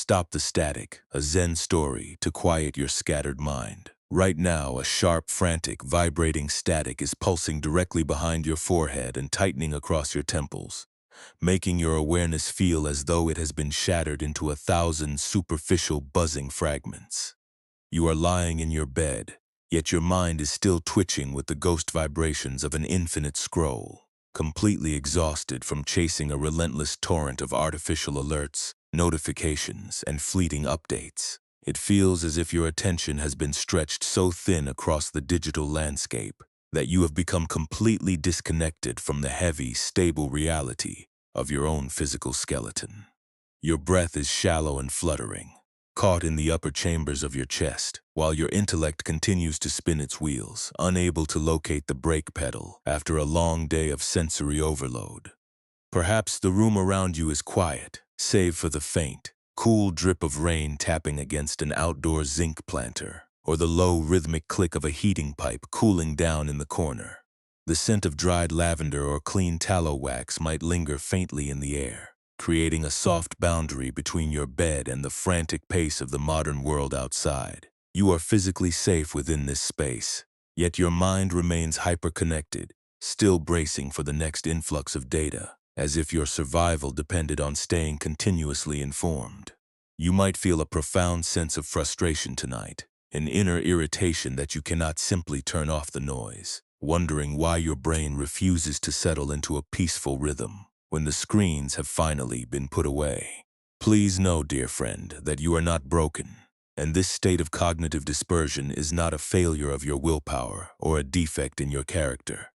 Stop the Static, a Zen story to quiet your scattered mind. Right now, a sharp, frantic, vibrating static is pulsing directly behind your forehead and tightening across your temples, making your awareness feel as though it has been shattered into 1,000 superficial buzzing fragments. You are lying in your bed, yet your mind is still twitching with the ghost vibrations of an infinite scroll, completely exhausted from chasing a relentless torrent of artificial alerts, notifications, and fleeting updates. It feels as if your attention has been stretched so thin across the digital landscape that you have become completely disconnected from the heavy, stable reality of your own physical skeleton. Your breath is shallow and fluttering, caught in the upper chambers of your chest, while your intellect continues to spin its wheels, unable to locate the brake pedal after a long day of sensory overload. Perhaps the room around you is quiet, save for the faint, cool drip of rain tapping against an outdoor zinc planter, or the low rhythmic click of a heating pipe cooling down in the corner. The scent of dried lavender or clean tallow wax might linger faintly in the air, creating a soft boundary between your bed and the frantic pace of the modern world outside. You are physically safe within this space, yet your mind remains hyperconnected, still bracing for the next influx of data, as if your survival depended on staying continuously informed. You might feel a profound sense of frustration tonight, an inner irritation that you cannot simply turn off the noise, wondering why your brain refuses to settle into a peaceful rhythm when the screens have finally been put away. Please know, dear friend, that you are not broken, and this state of cognitive dispersion is not a failure of your willpower or a defect in your character.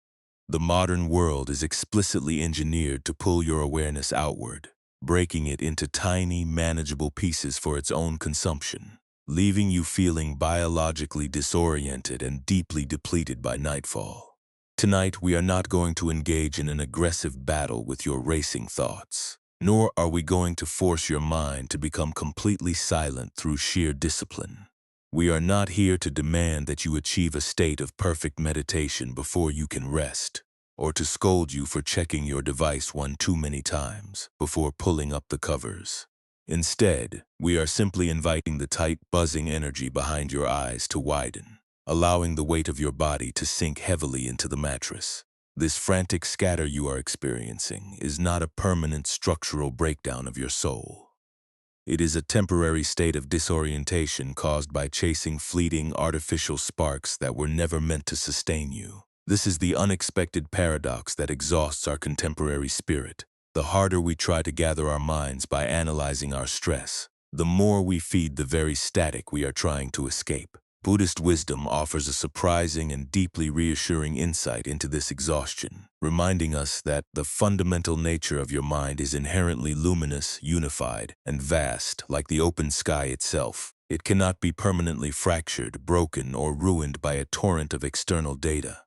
The modern world is explicitly engineered to pull your awareness outward, breaking it into tiny, manageable pieces for its own consumption, leaving you feeling biologically disoriented and deeply depleted by nightfall. Tonight, we are not going to engage in an aggressive battle with your racing thoughts, nor are we going to force your mind to become completely silent through sheer discipline. We are not here to demand that you achieve a state of perfect meditation before you can rest, or to scold you for checking your device one too many times before pulling up the covers. Instead, we are simply inviting the tight, buzzing energy behind your eyes to widen, allowing the weight of your body to sink heavily into the mattress. This frantic scatter you are experiencing is not a permanent structural breakdown of your soul. It is a temporary state of disorientation caused by chasing fleeting artificial sparks that were never meant to sustain you. This is the unexpected paradox that exhausts our contemporary spirit. The harder we try to gather our minds by analyzing our stress, the more we feed the very static we are trying to escape. Buddhist wisdom offers a surprising and deeply reassuring insight into this exhaustion, reminding us that the fundamental nature of your mind is inherently luminous, unified, and vast, like the open sky itself. It cannot be permanently fractured, broken, or ruined by a torrent of external data,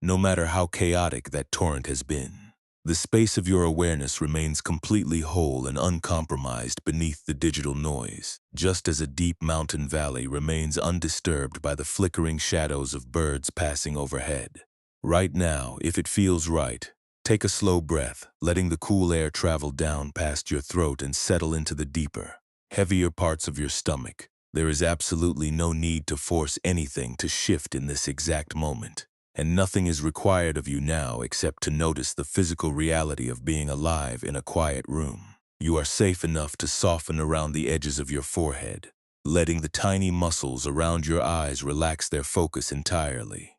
no matter how chaotic that torrent has been. The space of your awareness remains completely whole and uncompromised beneath the digital noise, just as a deep mountain valley remains undisturbed by the flickering shadows of birds passing overhead. Right now, if it feels right, take a slow breath, letting the cool air travel down past your throat and settle into the deeper, heavier parts of your stomach. There is absolutely no need to force anything to shift in this exact moment, and nothing is required of you now except to notice the physical reality of being alive in a quiet room. You are safe enough to soften around the edges of your forehead, letting the tiny muscles around your eyes relax their focus entirely.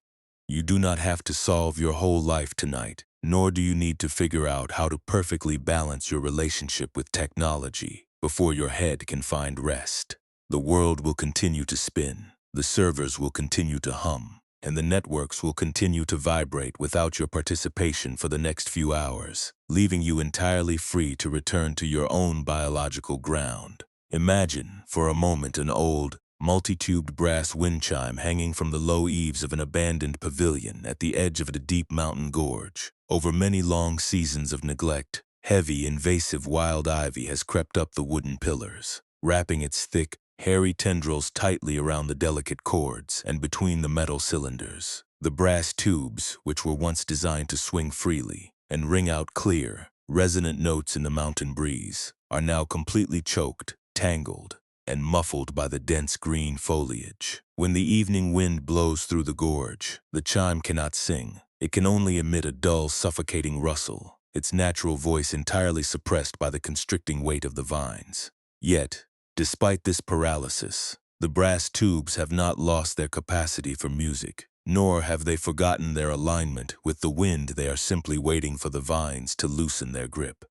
You do not have to solve your whole life tonight, nor do you need to figure out how to perfectly balance your relationship with technology before your head can find rest. The world will continue to spin, the servers will continue to hum, and the networks will continue to vibrate without your participation for the next few hours, leaving you entirely free to return to your own biological ground. Imagine, for a moment, an old, multi-tubed brass wind chime hanging from the low eaves of an abandoned pavilion at the edge of a deep mountain gorge. Over many long seasons of neglect, heavy, invasive wild ivy has crept up the wooden pillars, wrapping its thick, hairy tendrils tightly around the delicate cords and between the metal cylinders. The brass tubes, which were once designed to swing freely and ring out clear, resonant notes in the mountain breeze, are now completely choked, tangled, and muffled by the dense green foliage. When the evening wind blows through the gorge, the chime cannot sing. It can only emit a dull, suffocating rustle, its natural voice entirely suppressed by the constricting weight of the vines. Yet, despite this paralysis, the brass tubes have not lost their capacity for music, nor have they forgotten their alignment with the wind. They are simply waiting for the vines to loosen their grip.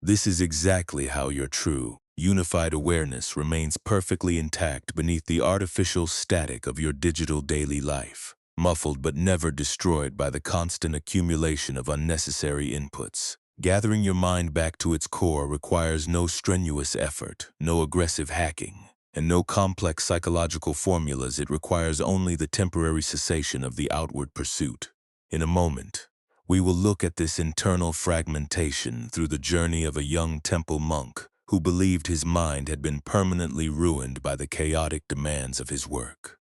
This is exactly how your true, unified awareness remains perfectly intact beneath the artificial static of your digital daily life, muffled but never destroyed by the constant accumulation of unnecessary inputs. Gathering your mind back to its core requires no strenuous effort, no aggressive hacking, and no complex psychological formulas. It requires only the temporary cessation of the outward pursuit. In a moment, we will look at this internal fragmentation through the journey of a young temple monk who believed his mind had been permanently ruined by the chaotic demands of his work.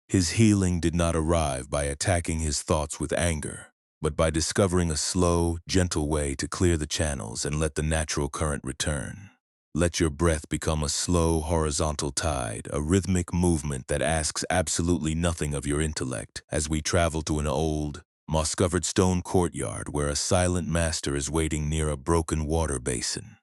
His healing did not arrive by attacking his thoughts with anger, but by discovering a slow, gentle way to clear the channels and let the natural current return. Let your breath become a slow, horizontal tide, a rhythmic movement that asks absolutely nothing of your intellect as we travel to an old, moss-covered stone courtyard where a silent master is waiting near a broken water basin.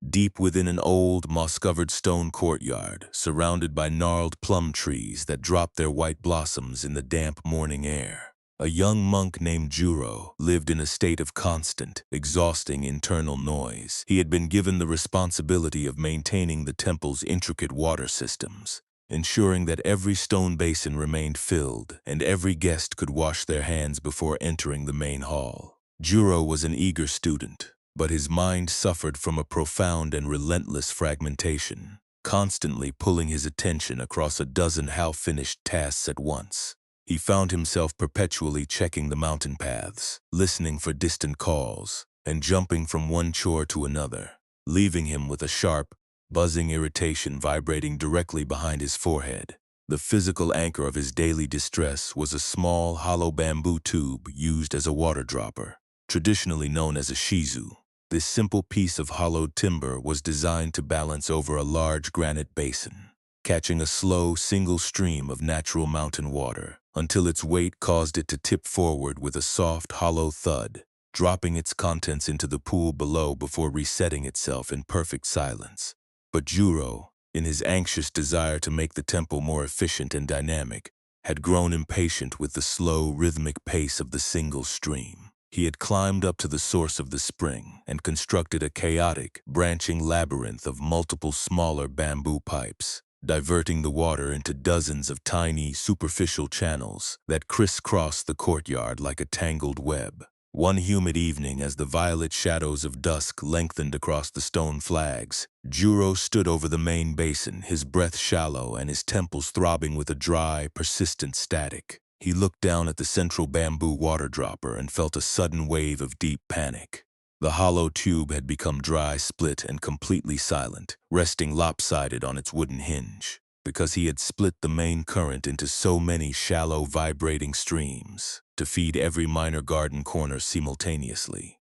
Deep within an old, moss-covered stone courtyard, surrounded by gnarled plum trees that drop their white blossoms in the damp morning air, a young monk named Juro lived in a state of constant, exhausting internal noise. He had been given the responsibility of maintaining the temple's intricate water systems, ensuring that every stone basin remained filled and every guest could wash their hands before entering the main hall. Juro was an eager student, but his mind suffered from a profound and relentless fragmentation, constantly pulling his attention across a dozen half-finished tasks at once. He found himself perpetually checking the mountain paths, listening for distant calls, and jumping from one chore to another, leaving him with a sharp, buzzing irritation vibrating directly behind his forehead. The physical anchor of his daily distress was a small, hollow bamboo tube used as a water dropper, traditionally known as a shizu. This simple piece of hollowed timber was designed to balance over a large granite basin, catching a slow, single stream of natural mountain water, until its weight caused it to tip forward with a soft, hollow thud, dropping its contents into the pool below before resetting itself in perfect silence. But Juro, in his anxious desire to make the temple more efficient and dynamic, had grown impatient with the slow, rhythmic pace of the single stream. He had climbed up to the source of the spring and constructed a chaotic, branching labyrinth of multiple smaller bamboo pipes, diverting the water into dozens of tiny, superficial channels that crisscrossed the courtyard like a tangled web. One humid evening, as the violet shadows of dusk lengthened across the stone flags, Juro stood over the main basin, his breath shallow and his temples throbbing with a dry, persistent static. He looked down at the central bamboo water dropper and felt a sudden wave of deep panic. The hollow tube had become dry, split, and completely silent, resting lopsided on its wooden hinge, because he had split the main current into so many shallow, vibrating streams to feed every minor garden corner simultaneously.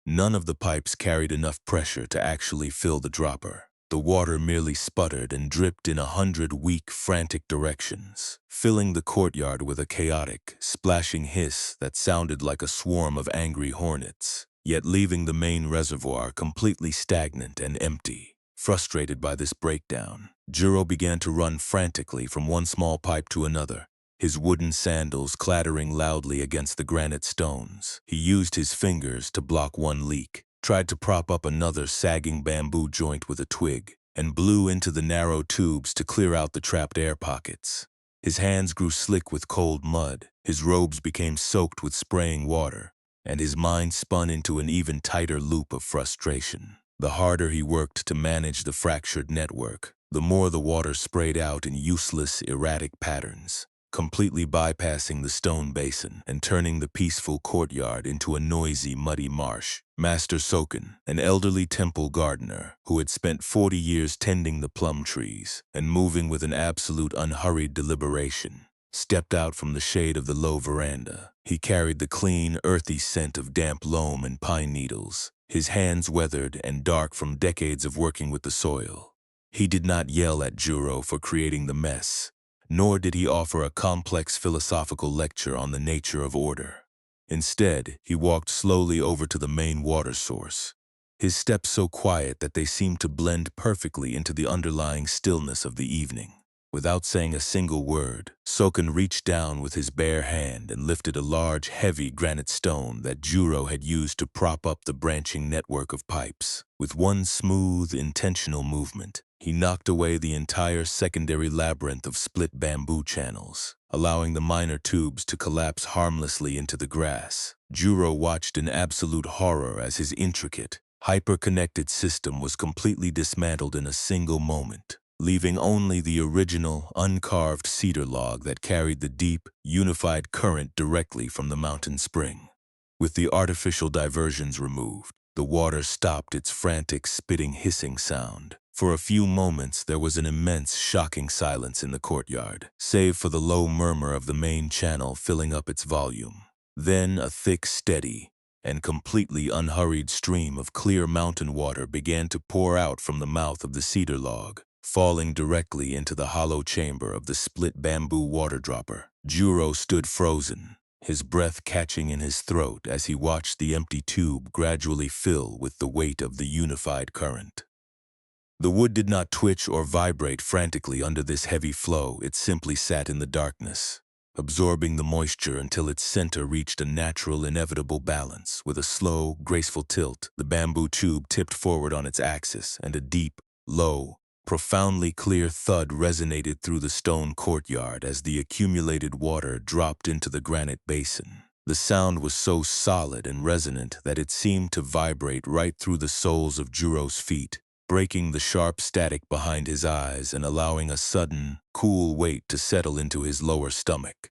None of the pipes carried enough pressure to actually fill the dropper. The water merely sputtered and dripped in 100 weak, frantic directions, filling the courtyard with a chaotic, splashing hiss that sounded like a swarm of angry hornets, yet leaving the main reservoir completely stagnant and empty. Frustrated by this breakdown, Juro began to run frantically from one small pipe to another, his wooden sandals clattering loudly against the granite stones. He used his fingers to block one leak, tried to prop up another sagging bamboo joint with a twig, and blew into the narrow tubes to clear out the trapped air pockets. His hands grew slick with cold mud, his robes became soaked with spraying water, and his mind spun into an even tighter loop of frustration. The harder he worked to manage the fractured network, the more the water sprayed out in useless, erratic patterns, completely bypassing the stone basin and turning the peaceful courtyard into a noisy, muddy marsh. Master Soken, an elderly temple gardener who had spent 40 years tending the plum trees and moving with an absolute unhurried deliberation, stepped out from the shade of the low veranda. He carried the clean, earthy scent of damp loam and pine needles, his hands weathered and dark from decades of working with the soil. He did not yell at Juro for creating the mess, nor did he offer a complex philosophical lecture on the nature of order. Instead, he walked slowly over to the main water source, his steps so quiet that they seemed to blend perfectly into the underlying stillness of the evening. Without saying a single word, Soken reached down with his bare hand and lifted a large, heavy granite stone that Juro had used to prop up the branching network of pipes. With one smooth, intentional movement, he knocked away the entire secondary labyrinth of split bamboo channels, allowing the minor tubes to collapse harmlessly into the grass. Juro watched in absolute horror as his intricate, hyper-connected system was completely dismantled in a single moment, leaving only the original, uncarved cedar log that carried the deep, unified current directly from the mountain spring. With the artificial diversions removed, the water stopped its frantic, spitting, hissing sound. For a few moments, there was an immense, shocking silence in the courtyard, save for the low murmur of the main channel filling up its volume. Then a thick, steady, and completely unhurried stream of clear mountain water began to pour out from the mouth of the cedar log, falling directly into the hollow chamber of the split bamboo water dropper. Juro stood frozen, his breath catching in his throat as he watched the empty tube gradually fill with the weight of the unified current. The wood did not twitch or vibrate frantically under this heavy flow. It simply sat in the darkness, absorbing the moisture until its center reached a natural, inevitable balance. With a slow, graceful tilt, the bamboo tube tipped forward on its axis, and a deep, low, profoundly clear thud resonated through the stone courtyard as the accumulated water dropped into the granite basin. The sound was so solid and resonant that it seemed to vibrate right through the soles of Juro's feet, breaking the sharp static behind his eyes and allowing a sudden, cool weight to settle into his lower stomach.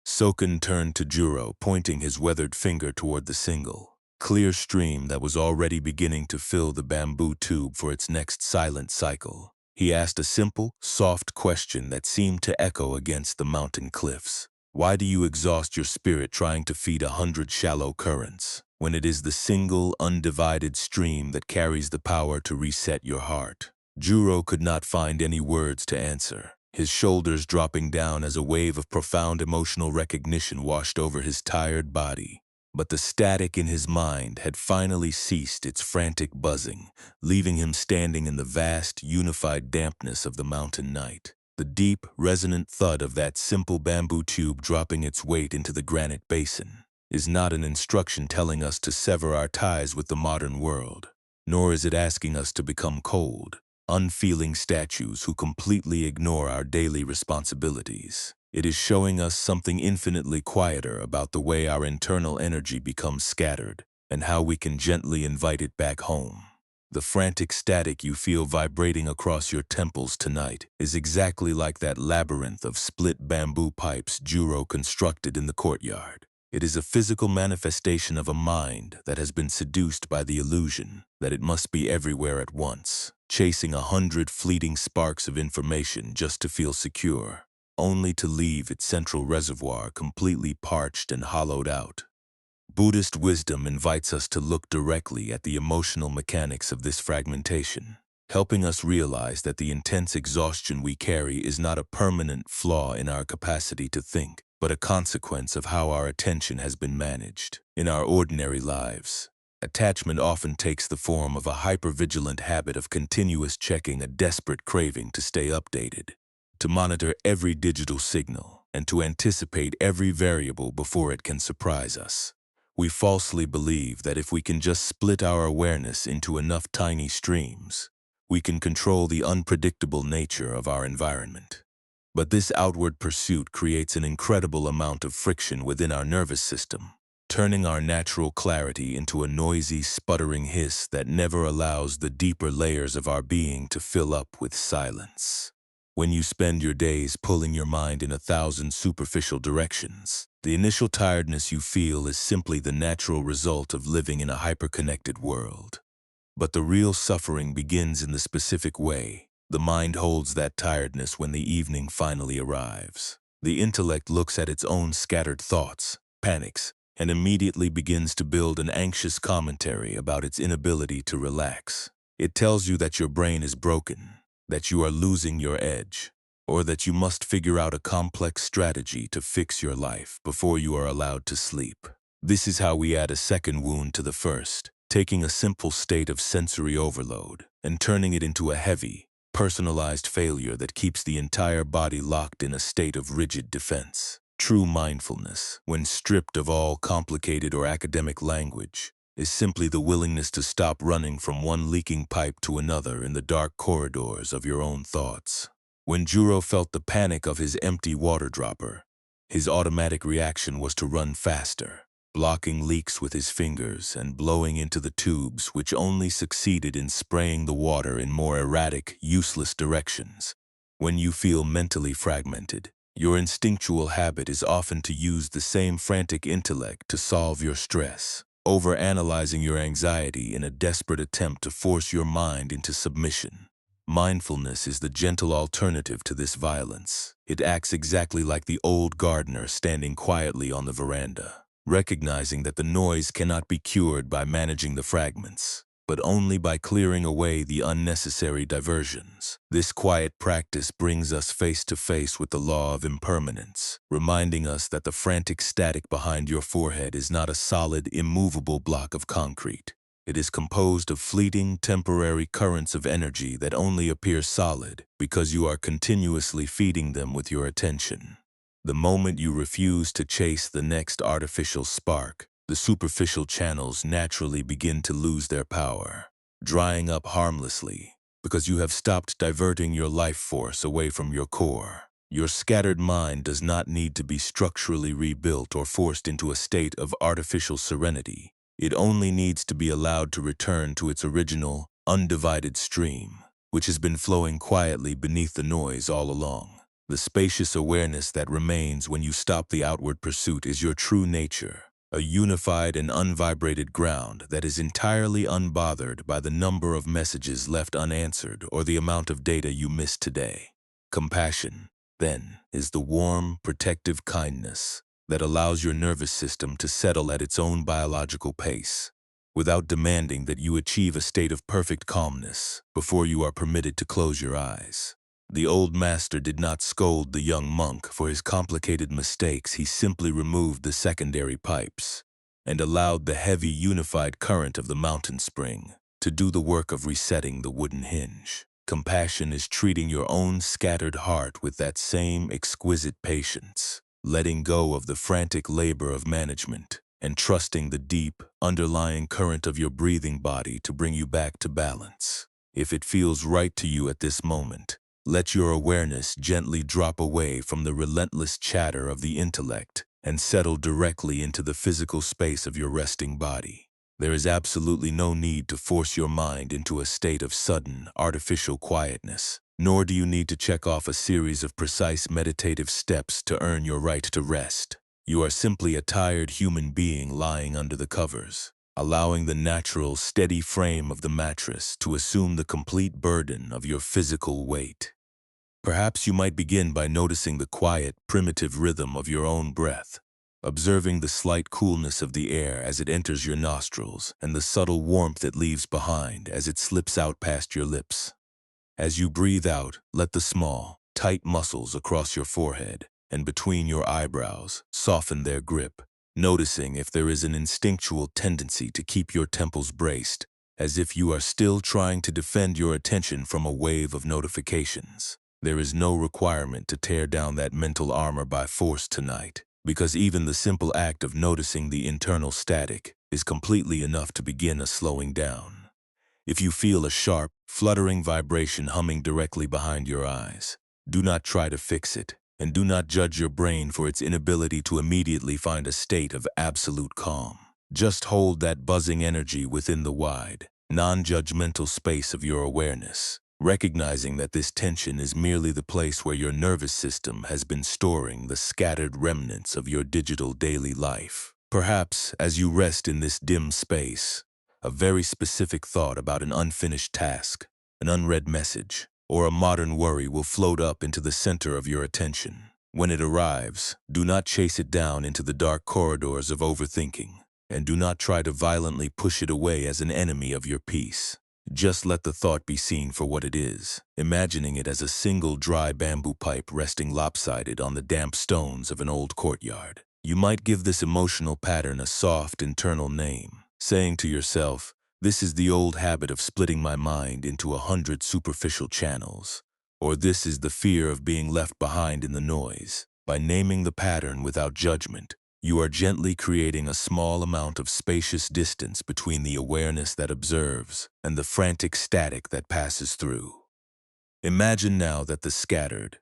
Soken turned to Juro, pointing his weathered finger toward the single, clear stream that was already beginning to fill the bamboo tube for its next silent cycle. He asked a simple, soft question that seemed to echo against the mountain cliffs. Why do you exhaust your spirit trying to feed 100 shallow currents, when it is the single, undivided stream that carries the power to reset your heart? Juro could not find any words to answer, his shoulders dropping down as a wave of profound emotional recognition washed over his tired body. But the static in his mind had finally ceased its frantic buzzing, leaving him standing in the vast, unified dampness of the mountain night. The deep, resonant thud of that simple bamboo tube dropping its weight into the granite basin is not an instruction telling us to sever our ties with the modern world, nor is it asking us to become cold, unfeeling statues who completely ignore our daily responsibilities. It is showing us something infinitely quieter about the way our internal energy becomes scattered and how we can gently invite it back home. The frantic static you feel vibrating across your temples tonight is exactly like that labyrinth of split bamboo pipes Juro constructed in the courtyard. It is a physical manifestation of a mind that has been seduced by the illusion that it must be everywhere at once, chasing 100 fleeting sparks of information just to feel secure, only to leave its central reservoir completely parched and hollowed out. Buddhist wisdom invites us to look directly at the emotional mechanics of this fragmentation, helping us realize that the intense exhaustion we carry is not a permanent flaw in our capacity to think, but a consequence of how our attention has been managed. In our ordinary lives, attachment often takes the form of a hypervigilant habit of continuous checking, a desperate craving to stay updated, to monitor every digital signal, and to anticipate every variable before it can surprise us. We falsely believe that if we can just split our awareness into enough tiny streams, we can control the unpredictable nature of our environment. But this outward pursuit creates an incredible amount of friction within our nervous system, turning our natural clarity into a noisy, sputtering hiss that never allows the deeper layers of our being to fill up with silence. When you spend your days pulling your mind in 1,000 superficial directions, the initial tiredness you feel is simply the natural result of living in a hyperconnected world. But the real suffering begins in the specific way the mind holds that tiredness when the evening finally arrives. The intellect looks at its own scattered thoughts, panics, and immediately begins to build an anxious commentary about its inability to relax. It tells you that your brain is broken, that you are losing your edge, or that you must figure out a complex strategy to fix your life before you are allowed to sleep. This is how we add a second wound to the first, taking a simple state of sensory overload and turning it into a heavy, personalized failure that keeps the entire body locked in a state of rigid defense. True mindfulness, when stripped of all complicated or academic language, is simply the willingness to stop running from one leaking pipe to another in the dark corridors of your own thoughts. When Juro felt the panic of his empty water dropper, his automatic reaction was to run faster, blocking leaks with his fingers and blowing into the tubes, which only succeeded in spraying the water in more erratic, useless directions. When you feel mentally fragmented, your instinctual habit is often to use the same frantic intellect to solve your stress, overanalyzing your anxiety in a desperate attempt to force your mind into submission. Mindfulness is the gentle alternative to this violence. It acts exactly like the old gardener standing quietly on the veranda, recognizing that the noise cannot be cured by managing the fragments, but only by clearing away the unnecessary diversions. This quiet practice brings us face to face with the law of impermanence, reminding us that the frantic static behind your forehead is not a solid, immovable block of concrete. It is composed of fleeting, temporary currents of energy that only appear solid because you are continuously feeding them with your attention. The moment you refuse to chase the next artificial spark, the superficial channels naturally begin to lose their power, drying up harmlessly because you have stopped diverting your life force away from your core. Your scattered mind does not need to be structurally rebuilt or forced into a state of artificial serenity. It only needs to be allowed to return to its original, undivided stream, which has been flowing quietly beneath the noise all along. The spacious awareness that remains when you stop the outward pursuit is your true nature, a unified and unvibrated ground that is entirely unbothered by the number of messages left unanswered or the amount of data you missed today. Compassion, then, is the warm, protective kindness that allows your nervous system to settle at its own biological pace, without demanding that you achieve a state of perfect calmness before you are permitted to close your eyes. The old master did not scold the young monk for his complicated mistakes. He simply removed the secondary pipes and allowed the heavy unified current of the mountain spring to do the work of resetting the wooden hinge. Compassion is treating your own scattered heart with that same exquisite patience, letting go of the frantic labor of management and trusting the deep, underlying current of your breathing body to bring you back to balance. If it feels right to you at this moment, let your awareness gently drop away from the relentless chatter of the intellect and settle directly into the physical space of your resting body. There is absolutely no need to force your mind into a state of sudden, artificial quietness, nor do you need to check off a series of precise meditative steps to earn your right to rest. You are simply a tired human being lying under the covers, allowing the natural, steady frame of the mattress to assume the complete burden of your physical weight. Perhaps you might begin by noticing the quiet, primitive rhythm of your own breath, observing the slight coolness of the air as it enters your nostrils and the subtle warmth it leaves behind as it slips out past your lips. As you breathe out, let the small, tight muscles across your forehead and between your eyebrows soften their grip, noticing if there is an instinctual tendency to keep your temples braced, as if you are still trying to defend your attention from a wave of notifications. There is no requirement to tear down that mental armor by force tonight, because even the simple act of noticing the internal static is completely enough to begin a slowing down. If you feel a sharp, fluttering vibration humming directly behind your eyes, do not try to fix it, and do not judge your brain for its inability to immediately find a state of absolute calm. Just hold that buzzing energy within the wide, non-judgmental space of your awareness, recognizing that this tension is merely the place where your nervous system has been storing the scattered remnants of your digital daily life. Perhaps, as you rest in this dim space, a very specific thought about an unfinished task, an unread message, or a modern worry will float up into the center of your attention. When it arrives, do not chase it down into the dark corridors of overthinking, and do not try to violently push it away as an enemy of your peace. Just let the thought be seen for what it is, imagining it as a single dry bamboo pipe resting lopsided on the damp stones of an old courtyard. You might give this emotional pattern a soft internal name, saying to yourself, "This is the old habit of splitting my mind into 100 superficial channels," or "This is the fear of being left behind in the noise." By naming the pattern without judgment, you are gently creating a small amount of spacious distance between the awareness that observes and the frantic static that passes through. Imagine now that the scattered,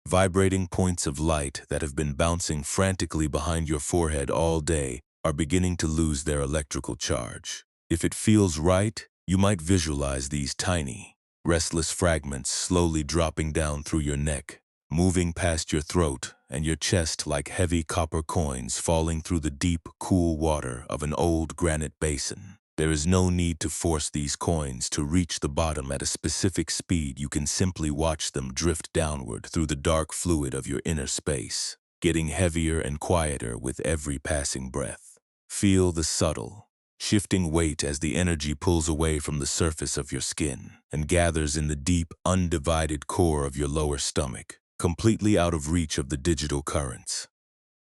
vibrating points of light that have been bouncing frantically behind your forehead all day are beginning to lose their electrical charge. If it feels right, you might visualize these tiny, restless fragments slowly dropping down through your neck, moving past your throat and your chest like heavy copper coins falling through the deep, cool water of an old granite basin. There is no need to force these coins to reach the bottom at a specific speed. You can simply watch them drift downward through the dark fluid of your inner space, getting heavier and quieter with every passing breath. Feel the subtle, shifting weight as the energy pulls away from the surface of your skin and gathers in the deep, undivided core of your lower stomach, completely out of reach of the digital currents.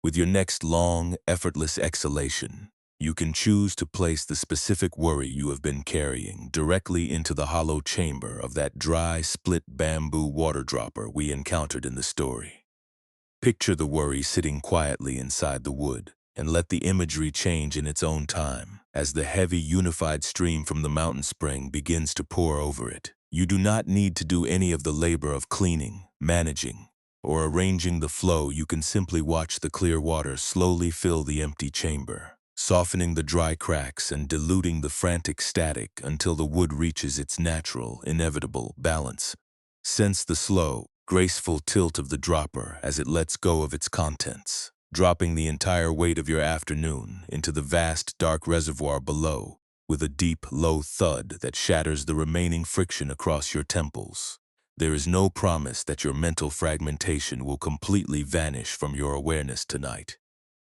With your next long, effortless exhalation, you can choose to place the specific worry you have been carrying directly into the hollow chamber of that dry, split bamboo water dropper we encountered in the story. Picture the worry sitting quietly inside the wood, and let the imagery change in its own time as the heavy, unified stream from the mountain spring begins to pour over it. You do not need to do any of the labor of cleaning, managing, or arranging the flow. You can simply watch the clear water slowly fill the empty chamber, softening the dry cracks and diluting the frantic static until the wood reaches its natural, inevitable balance. Sense the slow, graceful tilt of the dropper as it lets go of its contents, dropping the entire weight of your afternoon into the vast, dark reservoir below with a deep, low thud that shatters the remaining friction across your temples. There is no promise that your mental fragmentation will completely vanish from your awareness tonight,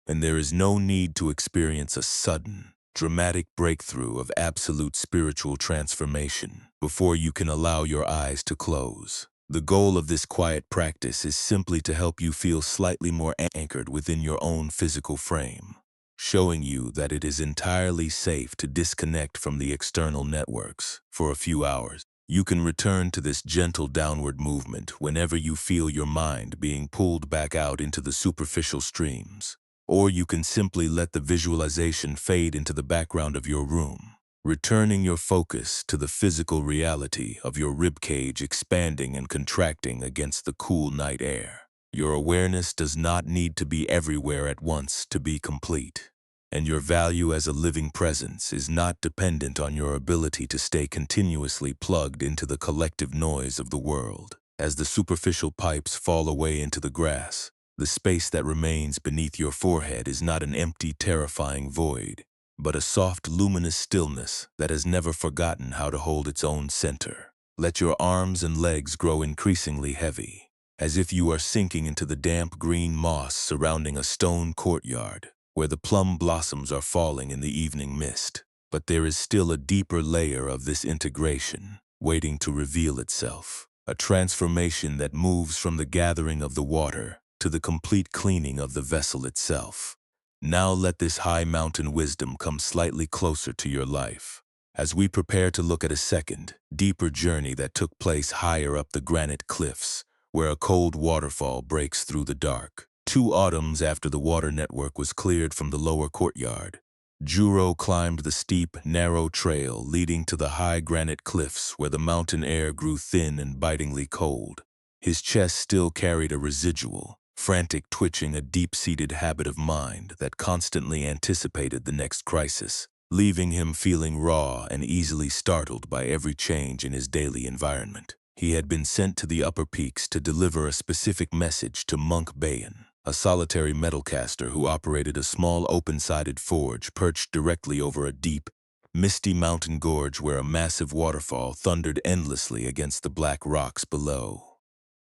and there is no need to experience a sudden, dramatic breakthrough of absolute spiritual transformation before you can allow your eyes to close. The goal of this quiet practice is simply to help you feel slightly more anchored within your own physical frame, showing you that it is entirely safe to disconnect from the external networks for a few hours. You can return to this gentle downward movement whenever you feel your mind being pulled back out into the superficial streams. Or you can simply let the visualization fade into the background of your room, returning your focus to the physical reality of your ribcage expanding and contracting against the cool night air. Your awareness does not need to be everywhere at once to be complete, and your value as a living presence is not dependent on your ability to stay continuously plugged into the collective noise of the world. As the superficial pipes fall away into the grass, the space that remains beneath your forehead is not an empty, terrifying void, but a soft, luminous stillness that has never forgotten how to hold its own center. Let your arms and legs grow increasingly heavy, as if you are sinking into the damp green moss surrounding a stone courtyard where the plum blossoms are falling in the evening mist. But there is still a deeper layer of this integration waiting to reveal itself, a transformation that moves from the gathering of the water to the complete cleaning of the vessel itself. Now let this high mountain wisdom come slightly closer to your life, as we prepare to look at a second, deeper journey that took place higher up the granite cliffs, where a cold waterfall breaks through the dark. 2 autumns after the water network was cleared from the lower courtyard, Juro climbed the steep, narrow trail leading to the high granite cliffs where the mountain air grew thin and bitingly cold. His chest still carried a residual, frantic twitching, a deep-seated habit of mind that constantly anticipated the next crisis, leaving him feeling raw and easily startled by every change in his daily environment. He had been sent to the upper peaks to deliver a specific message to Monk Bayan, a solitary metalcaster who operated a small open-sided forge perched directly over a deep, misty mountain gorge where a massive waterfall thundered endlessly against the black rocks below.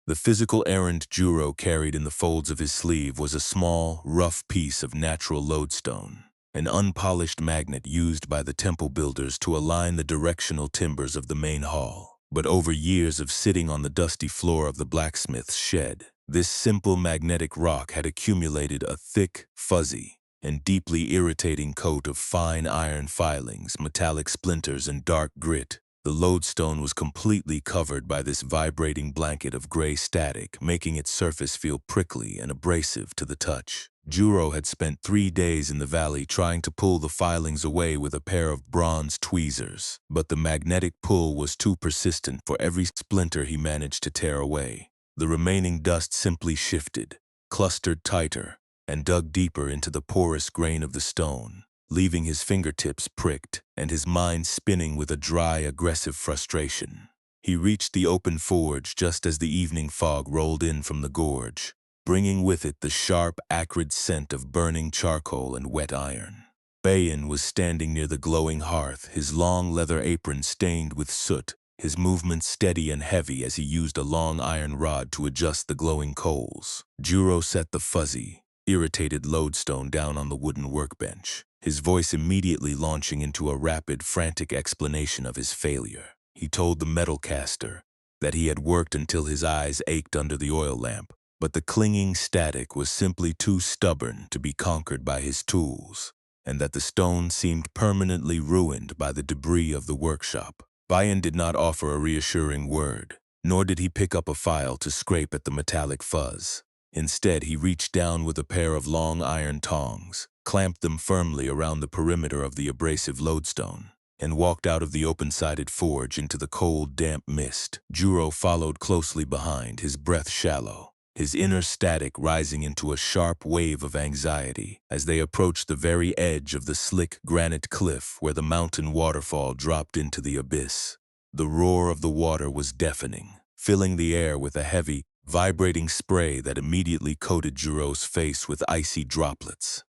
The physical errand Juro carried in the folds of his sleeve was a small, rough piece of natural lodestone, an unpolished magnet used by the temple builders to align the directional timbers of the main hall. But over years of sitting on the dusty floor of the blacksmith's shed, this simple magnetic rock had accumulated a thick, fuzzy, and deeply irritating coat of fine iron filings, metallic splinters, and dark grit. The lodestone was completely covered by this vibrating blanket of gray static, making its surface feel prickly and abrasive to the touch. Juro had spent 3 days in the valley trying to pull the filings away with a pair of bronze tweezers, but the magnetic pull was too persistent for every splinter he managed to tear away. The remaining dust simply shifted, clustered tighter, and dug deeper into the porous grain of the stone, leaving his fingertips pricked and his mind spinning with a dry, aggressive frustration. He reached the open forge just as the evening fog rolled in from the gorge, bringing with it the sharp, acrid scent of burning charcoal and wet iron. Bayan was standing near the glowing hearth, his long leather apron stained with soot, his movements steady and heavy as he used a long iron rod to adjust the glowing coals. Juro set the fuzzy, irritated lodestone down on the wooden workbench, his voice immediately launching into a rapid, frantic explanation of his failure. He told the metal caster that he had worked until his eyes ached under the oil lamp, but the clinging static was simply too stubborn to be conquered by his tools, and that the stone seemed permanently ruined by the debris of the workshop. Bayan did not offer a reassuring word, nor did he pick up a file to scrape at the metallic fuzz. Instead, he reached down with a pair of long iron tongs, clamped them firmly around the perimeter of the abrasive lodestone, and walked out of the open-sided forge into the cold, damp mist. Juro followed closely behind, his breath shallow, his inner static rising into a sharp wave of anxiety as they approached the very edge of the slick granite cliff where the mountain waterfall dropped into the abyss. The roar of the water was deafening, filling the air with a heavy, vibrating spray that immediately coated Juro's face with icy droplets.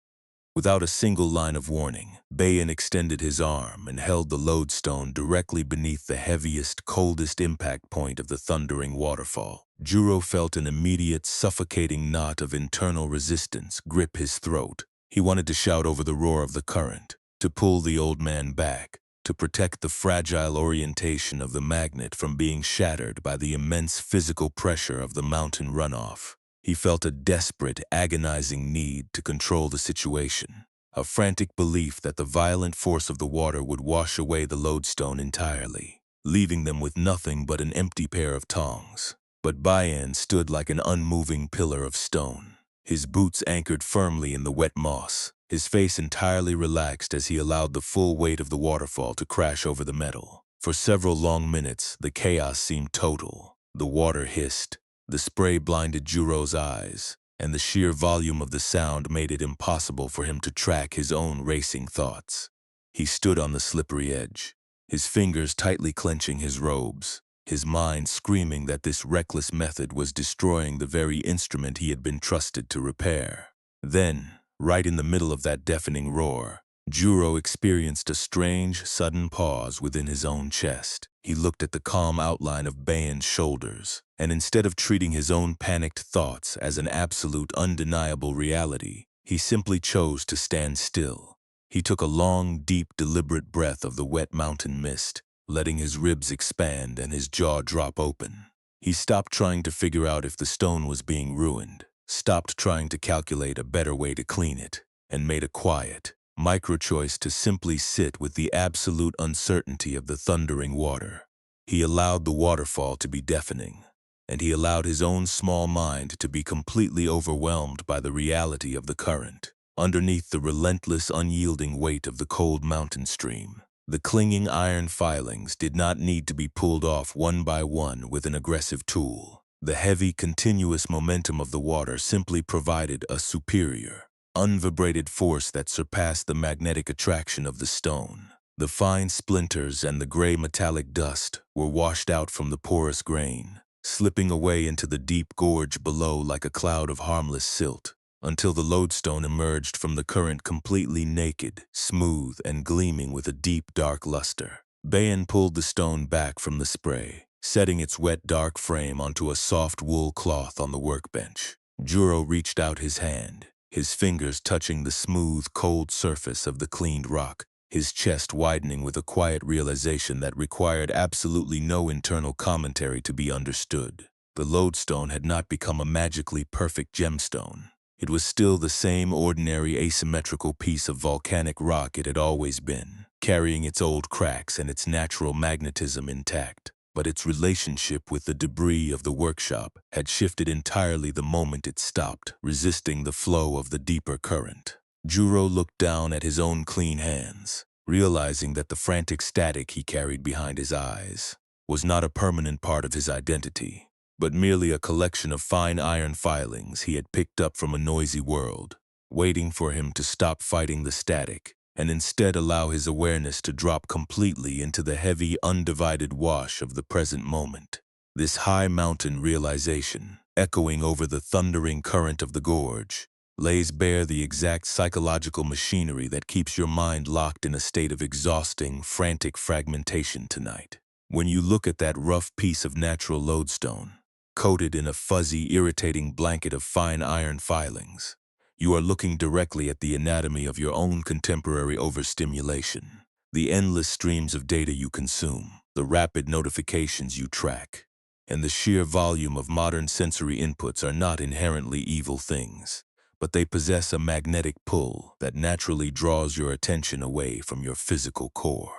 Without a single line of warning, Bayan extended his arm and held the lodestone directly beneath the heaviest, coldest impact point of the thundering waterfall. Juro felt an immediate, suffocating knot of internal resistance grip his throat. He wanted to shout over the roar of the current, to pull the old man back, to protect the fragile orientation of the magnet from being shattered by the immense physical pressure of the mountain runoff. He felt a desperate, agonizing need to control the situation, a frantic belief that the violent force of the water would wash away the lodestone entirely, leaving them with nothing but an empty pair of tongs. But Bayan stood like an unmoving pillar of stone, his boots anchored firmly in the wet moss, his face entirely relaxed as he allowed the full weight of the waterfall to crash over the metal. For several long minutes, the chaos seemed total. The water hissed, the spray blinded Juro's eyes, and the sheer volume of the sound made it impossible for him to track his own racing thoughts. He stood on the slippery edge, his fingers tightly clenching his robes, his mind screaming that this reckless method was destroying the very instrument he had been trusted to repair. Then, right in the middle of that deafening roar, Juro experienced a strange, sudden pause within his own chest. He looked at the calm outline of Bayan's shoulders, and instead of treating his own panicked thoughts as an absolute, undeniable reality, he simply chose to stand still. He took a long, deep, deliberate breath of the wet mountain mist, letting his ribs expand and his jaw drop open. He stopped trying to figure out if the stone was being ruined, stopped trying to calculate a better way to clean it, and made a quiet, micro-choice to simply sit with the absolute uncertainty of the thundering water. He allowed the waterfall to be deafening, and he allowed his own small mind to be completely overwhelmed by the reality of the current. Underneath the relentless, unyielding weight of the cold mountain stream, the clinging iron filings did not need to be pulled off one by one with an aggressive tool. The heavy, continuous momentum of the water simply provided a superior, unvibrated force that surpassed the magnetic attraction of the stone. The fine splinters and the gray metallic dust were washed out from the porous grain, slipping away into the deep gorge below like a cloud of harmless silt, until the lodestone emerged from the current completely naked, smooth, and gleaming with a deep, dark luster. Bayan pulled the stone back from the spray, setting its wet, dark frame onto a soft wool cloth on the workbench. Juro reached out his hand, his fingers touching the smooth, cold surface of the cleaned rock, his chest widening with a quiet realization that required absolutely no internal commentary to be understood. The lodestone had not become a magically perfect gemstone. It was still the same ordinary asymmetrical piece of volcanic rock it had always been, carrying its old cracks and its natural magnetism intact. But its relationship with the debris of the workshop had shifted entirely the moment it stopped, resisting the flow of the deeper current. Juro looked down at his own clean hands, realizing that the frantic static he carried behind his eyes was not a permanent part of his identity, but merely a collection of fine iron filings he had picked up from a noisy world, waiting for him to stop fighting the static and instead allow his awareness to drop completely into the heavy, undivided wash of the present moment. This high mountain realization, echoing over the thundering current of the gorge, lays bare the exact psychological machinery that keeps your mind locked in a state of exhausting, frantic fragmentation tonight. When you look at that rough piece of natural lodestone, coated in a fuzzy, irritating blanket of fine iron filings, you are looking directly at the anatomy of your own contemporary overstimulation. The endless streams of data you consume, the rapid notifications you track, and the sheer volume of modern sensory inputs are not inherently evil things, but they possess a magnetic pull that naturally draws your attention away from your physical core.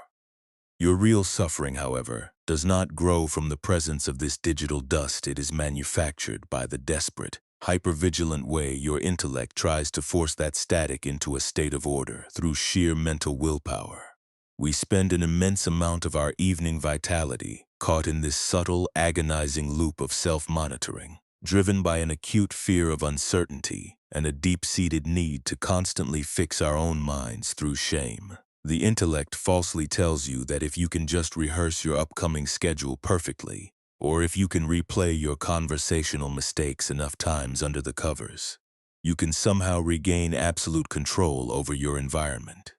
Your real suffering, however, does not grow from the presence of this digital dust. It is manufactured by the desperate, hypervigilant way your intellect tries to force that static into a state of order through sheer mental willpower. We spend an immense amount of our evening vitality caught in this subtle, agonizing loop of self-monitoring, driven by an acute fear of uncertainty and a deep-seated need to constantly fix our own minds through shame. The intellect falsely tells you that if you can just rehearse your upcoming schedule perfectly, or if you can replay your conversational mistakes enough times under the covers, you can somehow regain absolute control over your environment.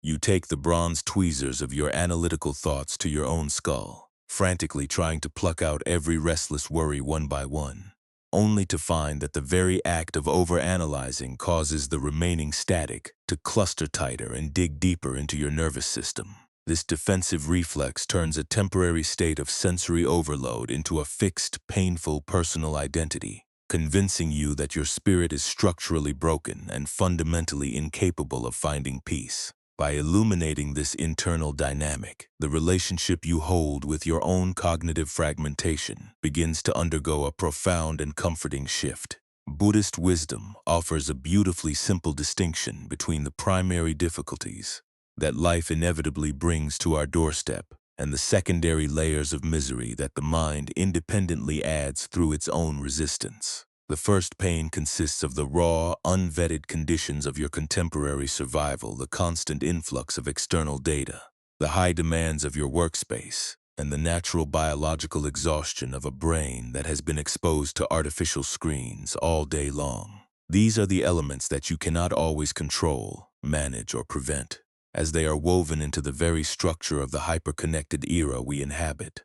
You take the bronze tweezers of your analytical thoughts to your own skull, frantically trying to pluck out every restless worry one by one, only to find that the very act of overanalyzing causes the remaining static to cluster tighter and dig deeper into your nervous system. This defensive reflex turns a temporary state of sensory overload into a fixed, painful personal identity, convincing you that your spirit is structurally broken and fundamentally incapable of finding peace. By illuminating this internal dynamic, the relationship you hold with your own cognitive fragmentation begins to undergo a profound and comforting shift. Buddhist wisdom offers a beautifully simple distinction between the primary difficulties that life inevitably brings to our doorstep and the secondary layers of misery that the mind independently adds through its own resistance. The first pain consists of the raw, unvetted conditions of your contemporary survival, the constant influx of external data, the high demands of your workspace, and the natural biological exhaustion of a brain that has been exposed to artificial screens all day long. These are the elements that you cannot always control, manage, or prevent, as they are woven into the very structure of the hyper-connected era we inhabit.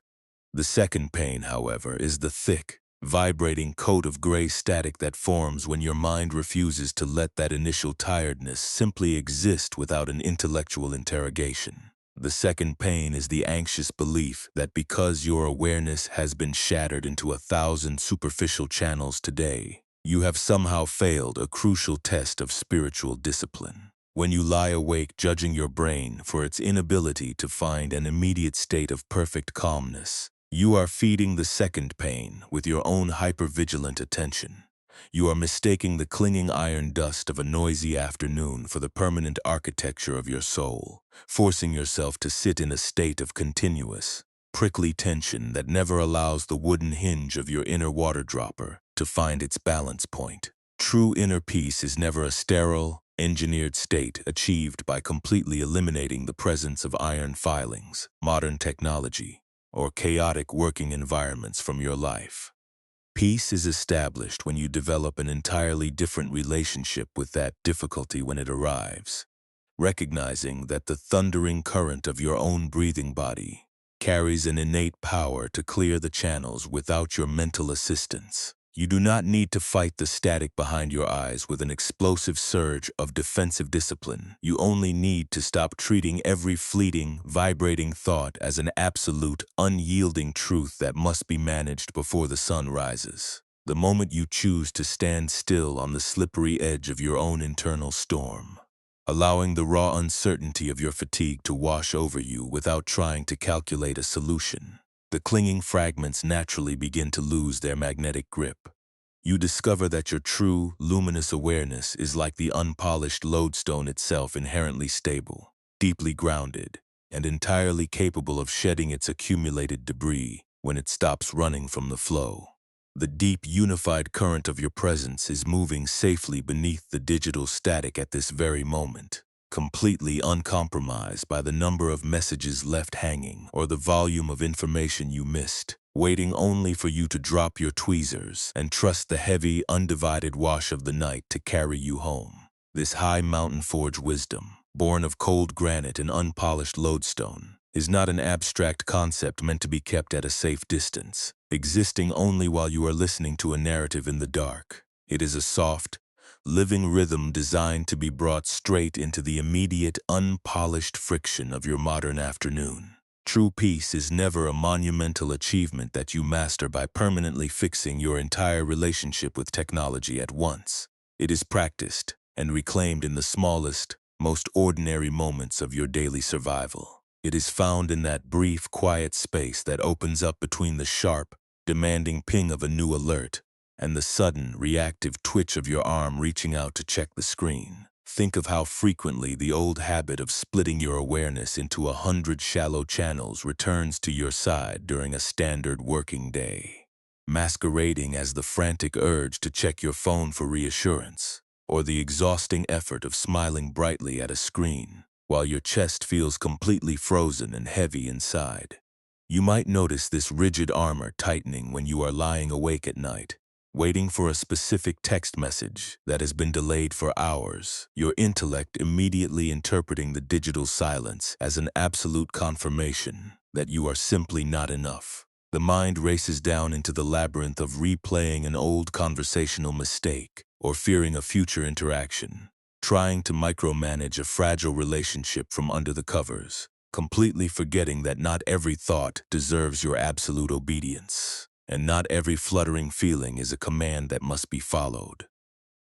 The second pain, however, is the thick, vibrating coat of gray static that forms when your mind refuses to let that initial tiredness simply exist without an intellectual interrogation. The second pain is the anxious belief that because your awareness has been shattered into 1,000 superficial channels today, you have somehow failed a crucial test of spiritual discipline. When you lie awake judging your brain for its inability to find an immediate state of perfect calmness, you are feeding the second pain with your own hypervigilant attention. You are mistaking the clinging iron dust of a noisy afternoon for the permanent architecture of your soul, forcing yourself to sit in a state of continuous, prickly tension that never allows the wooden hinge of your inner water dropper to find its balance point. True inner peace is never a sterile, engineered state achieved by completely eliminating the presence of iron filings, modern technology, or chaotic working environments from your life. Peace is established when you develop an entirely different relationship with that difficulty when it arrives, recognizing that the thundering current of your own breathing body carries an innate power to clear the channels without your mental assistance. You do not need to fight the static behind your eyes with an explosive surge of defensive discipline. You only need to stop treating every fleeting, vibrating thought as an absolute, unyielding truth that must be managed before the sun rises. The moment you choose to stand still on the slippery edge of your own internal storm, allowing the raw uncertainty of your fatigue to wash over you without trying to calculate a solution, the clinging fragments naturally begin to lose their magnetic grip. You discover that your true, luminous awareness is like the unpolished lodestone itself, inherently stable, deeply grounded, and entirely capable of shedding its accumulated debris when it stops running from the flow. The deep, unified current of your presence is moving safely beneath the digital static at this very moment, completely uncompromised by the number of messages left hanging or the volume of information you missed, waiting only for you to drop your tweezers and trust the heavy, undivided wash of the night to carry you home. This high mountain-forged wisdom, born of cold granite and unpolished lodestone, is not an abstract concept meant to be kept at a safe distance, existing only while you are listening to a narrative in the dark. It is a soft, living rhythm designed to be brought straight into the immediate, unpolished friction of your modern afternoon. True peace is never a monumental achievement that you master by permanently fixing your entire relationship with technology at once. It is practiced and reclaimed in the smallest, most ordinary moments of your daily survival. It is found in that brief, quiet space that opens up between the sharp, demanding ping of a new alert and the sudden, reactive twitch of your arm reaching out to check the screen. Think of how frequently the old habit of splitting your awareness into 100 shallow channels returns to your side during a standard working day, masquerading as the frantic urge to check your phone for reassurance, or the exhausting effort of smiling brightly at a screen while your chest feels completely frozen and heavy inside. You might notice this rigid armor tightening when you are lying awake at night, waiting for a specific text message that has been delayed for hours, your intellect immediately interpreting the digital silence as an absolute confirmation that you are simply not enough. The mind races down into the labyrinth of replaying an old conversational mistake or fearing a future interaction, trying to micromanage a fragile relationship from under the covers, completely forgetting that not every thought deserves your absolute obedience. And not every fluttering feeling is a command that must be followed.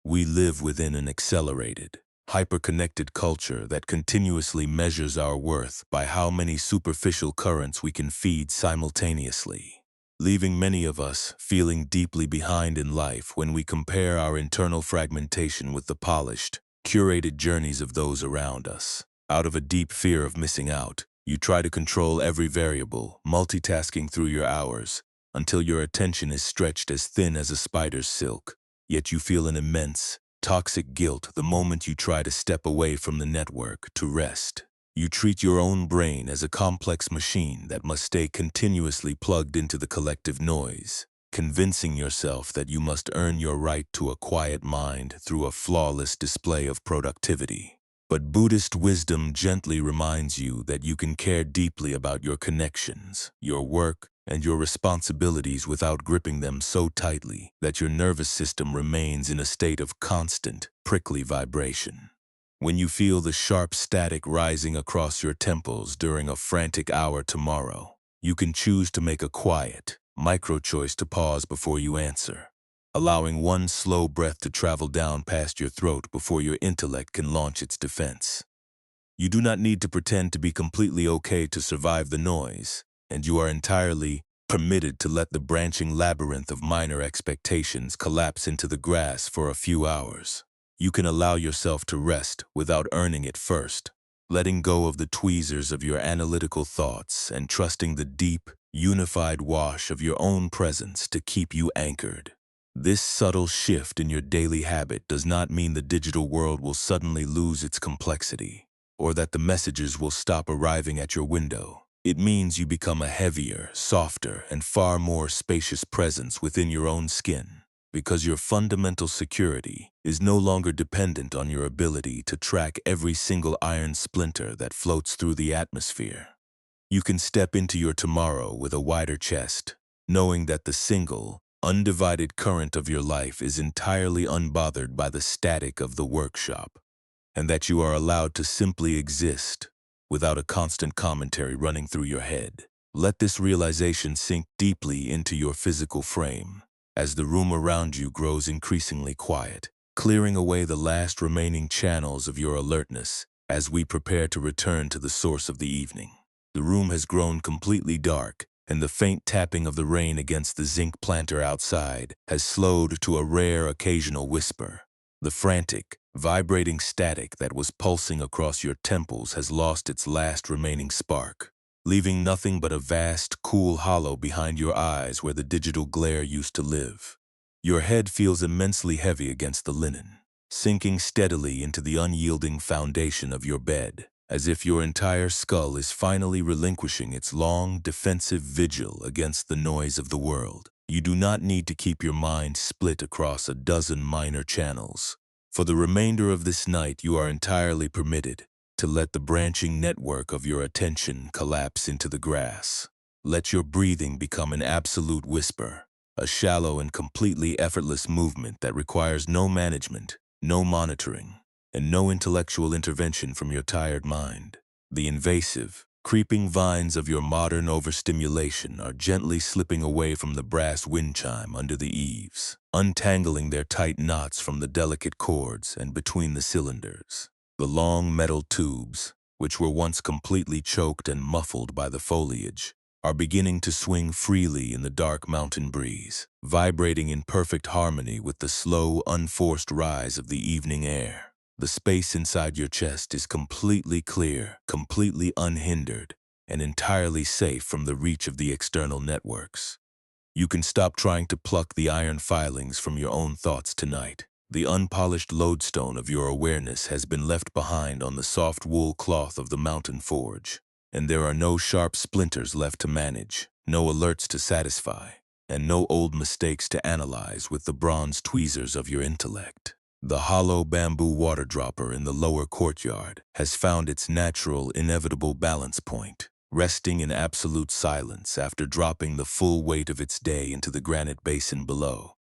We live within an accelerated, hyper-connected culture that continuously measures our worth by how many superficial currents we can feed simultaneously, leaving many of us feeling deeply behind in life when we compare our internal fragmentation with the polished, curated journeys of those around us. Out of a deep fear of missing out, you try to control every variable, multitasking through your hours, until your attention is stretched as thin as a spider's silk, yet you feel an immense, toxic guilt the moment you try to step away from the network to rest. You treat your own brain as a complex machine that must stay continuously plugged into the collective noise, convincing yourself that you must earn your right to a quiet mind through a flawless display of productivity. But Buddhist wisdom gently reminds you that you can care deeply about your connections, your work, and your responsibilities without gripping them so tightly that your nervous system remains in a state of constant, prickly vibration. When you feel the sharp static rising across your temples during a frantic hour tomorrow, you can choose to make a quiet, micro-choice to pause before you answer, allowing one slow breath to travel down past your throat before your intellect can launch its defense. You do not need to pretend to be completely okay to survive the noise, and you are entirely permitted to let the branching labyrinth of minor expectations collapse into the grass for a few hours. You can allow yourself to rest without earning it first, letting go of the tweezers of your analytical thoughts and trusting the deep, unified wash of your own presence to keep you anchored. This subtle shift in your daily habit does not mean the digital world will suddenly lose its complexity, or that the messages will stop arriving at your window. It means you become a heavier, softer, and far more spacious presence within your own skin, because your fundamental security is no longer dependent on your ability to track every single iron splinter that floats through the atmosphere. You can step into your tomorrow with a wider chest, knowing that the single, undivided current of your life is entirely unbothered by the static of the workshop, and that you are allowed to simply exist without a constant commentary running through your head. Let this realization sink deeply into your physical frame as the room around you grows increasingly quiet, clearing away the last remaining channels of your alertness as we prepare to return to the source of the evening. The room has grown completely dark, and the faint tapping of the rain against the zinc planter outside has slowed to a rare occasional whisper. The frantic, vibrating static that was pulsing across your temples has lost its last remaining spark, leaving nothing but a vast, cool hollow behind your eyes where the digital glare used to live. Your head feels immensely heavy against the linen, sinking steadily into the unyielding foundation of your bed, as if your entire skull is finally relinquishing its long, defensive vigil against the noise of the world. You do not need to keep your mind split across a dozen minor channels. For the remainder of this night, you are entirely permitted to let the branching network of your attention collapse into the grass. Let your breathing become an absolute whisper, a shallow and completely effortless movement that requires no management, no monitoring, and no intellectual intervention from your tired mind. The invasive, creeping vines of your modern overstimulation are gently slipping away from the brass wind chime under the eaves, untangling their tight knots from the delicate cords and between the cylinders. The long metal tubes, which were once completely choked and muffled by the foliage, are beginning to swing freely in the dark mountain breeze, vibrating in perfect harmony with the slow, unforced rise of the evening air. The space inside your chest is completely clear, completely unhindered, and entirely safe from the reach of the external networks. You can stop trying to pluck the iron filings from your own thoughts tonight. The unpolished lodestone of your awareness has been left behind on the soft wool cloth of the mountain forge, and there are no sharp splinters left to manage, no alerts to satisfy, and no old mistakes to analyze with the bronze tweezers of your intellect. The hollow bamboo water dropper in the lower courtyard has found its natural, inevitable balance point, resting in absolute silence after dropping the full weight of its day into the granite basin below.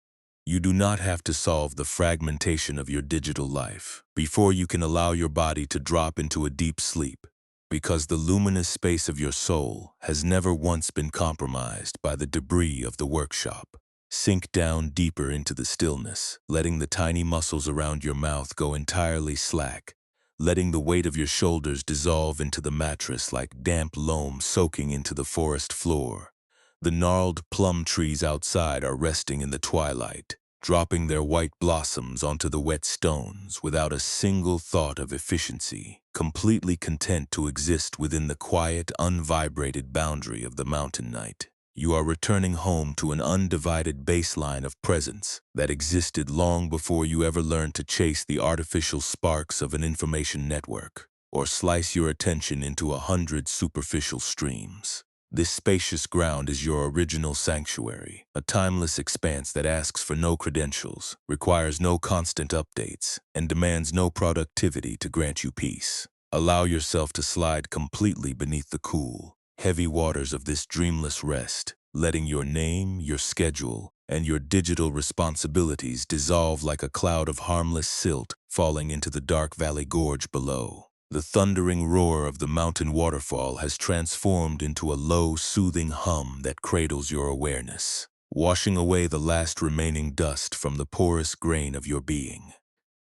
You do not have to solve the fragmentation of your digital life before you can allow your body to drop into a deep sleep, because the luminous space of your soul has never once been compromised by the debris of the workshop. Sink down deeper into the stillness, letting the tiny muscles around your mouth go entirely slack, letting the weight of your shoulders dissolve into the mattress like damp loam soaking into the forest floor. The gnarled plum trees outside are resting in the twilight, dropping their white blossoms onto the wet stones without a single thought of efficiency, completely content to exist within the quiet, unvibrated boundary of the mountain night. You are returning home to an undivided baseline of presence that existed long before you ever learned to chase the artificial sparks of an information network or slice your attention into 100 superficial streams. This spacious ground is your original sanctuary, a timeless expanse that asks for no credentials, requires no constant updates, and demands no productivity to grant you peace. Allow yourself to slide completely beneath the cool, heavy waters of this dreamless rest, letting your name, your schedule, and your digital responsibilities dissolve like a cloud of harmless silt falling into the dark valley gorge below. The thundering roar of the mountain waterfall has transformed into a low, soothing hum that cradles your awareness, washing away the last remaining dust from the porous grain of your being.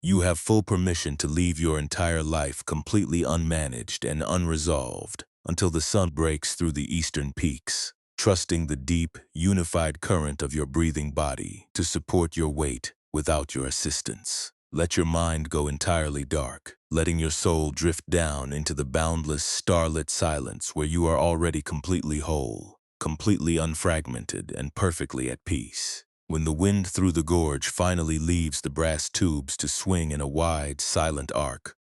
You have full permission to leave your entire life completely unmanaged and unresolved until the sun breaks through the eastern peaks, trusting the deep, unified current of your breathing body to support your weight without your assistance. Let your mind go entirely dark, letting your soul drift down into the boundless, starlit silence where you are already completely whole, completely unfragmented, and perfectly at peace. When the wind through the gorge finally leaves the brass tubes to swing in a wide, silent arc,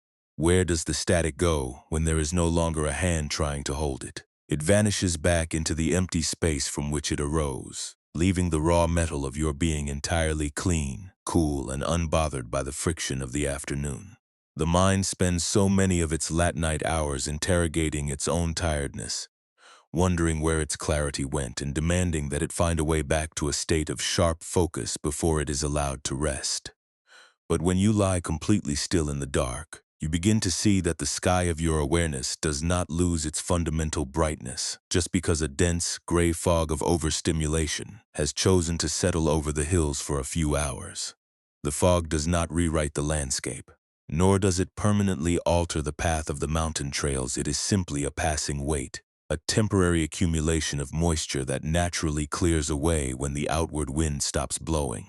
where does the static go when there is no longer a hand trying to hold it? It vanishes back into the empty space from which it arose, leaving the raw metal of your being entirely clean, cool, and unbothered by the friction of the afternoon. The mind spends so many of its late night hours interrogating its own tiredness, wondering where its clarity went and demanding that it find a way back to a state of sharp focus before it is allowed to rest. But when you lie completely still in the dark, you begin to see that the sky of your awareness does not lose its fundamental brightness just because a dense, gray fog of overstimulation has chosen to settle over the hills for a few hours. The fog does not rewrite the landscape, nor does it permanently alter the path of the mountain trails. It is simply a passing weight, a temporary accumulation of moisture that naturally clears away when the outward wind stops blowing.